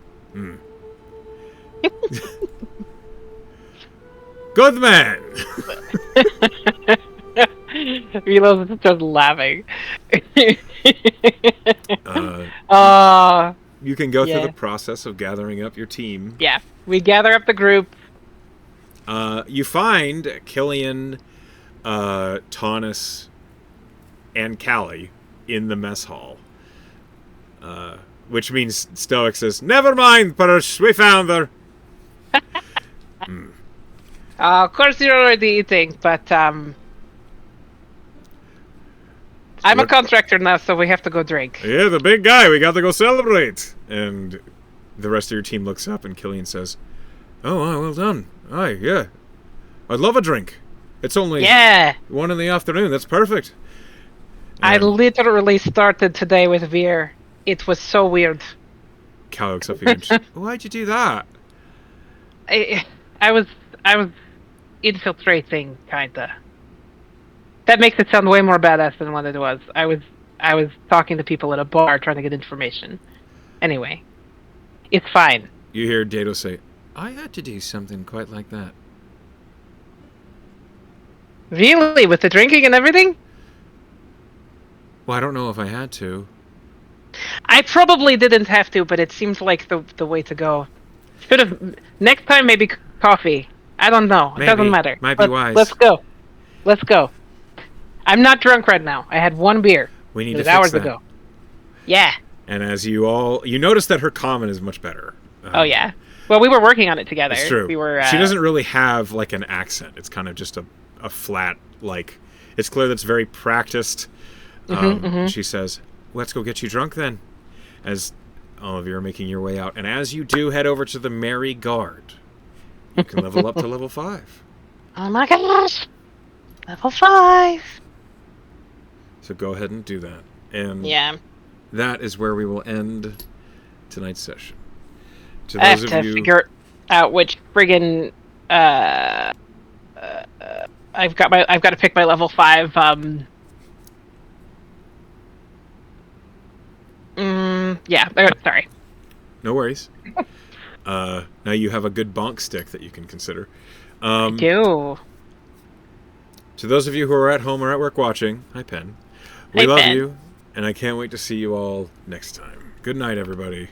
"Good man." Milos is just laughing. You can go through the process of gathering up your team. Yeah, we gather up the group. You find Killian, Taunus, and Callie in the mess hall. Which means Stoic says, "Never mind, Persh, we found her." Of course you're already eating, but I'm a contractor now, so we have to go drink. Yeah, the big guy, we got to go celebrate. And the rest of your team looks up and Killian says, "Oh, well done. Aye, yeah. I'd love a drink. It's only 1 in the afternoon. That's perfect." I literally started today with beer. It was so weird. Cal looks up at you and "Why'd you do that?" I was infiltrating, kinda. That makes it sound way more badass than what it was. I was talking to people at a bar trying to get information. Anyway, it's fine. You hear Dato say, "I had to do something quite like that." Really? With the drinking and everything? Well, I don't know if I had to. I probably didn't have to, but it seems like the way to go. Should have. Next time, maybe coffee. I don't know. It doesn't matter. Might be wise. Let's go. Let's go. I'm not drunk right now. I had 1 beer. We need it was to fix hours that. ago. Yeah. And as you notice that her common is much better. Oh yeah. Well, we were working on it together. It's true. We were. She doesn't really have like an accent. It's kind of just a flat like. It's clear that it's very practiced. She says, "Let's go get you drunk then." As all of you are making your way out, and as you do, head over to the Mary Guard. You can level up to level 5. Oh my gosh! Level 5. So go ahead and do that. And Yeah. that is where we will end tonight's session. To I those have of to you, figure out which friggin' uh, I've got to pick my level 5 yeah, sorry. no worries. Now you have a good bonk stick that you can consider. I do. To those of you who are at home or at work watching, hi Pen. We Hey, love Ben. you, and I can't wait to see you all next time. Good night, everybody.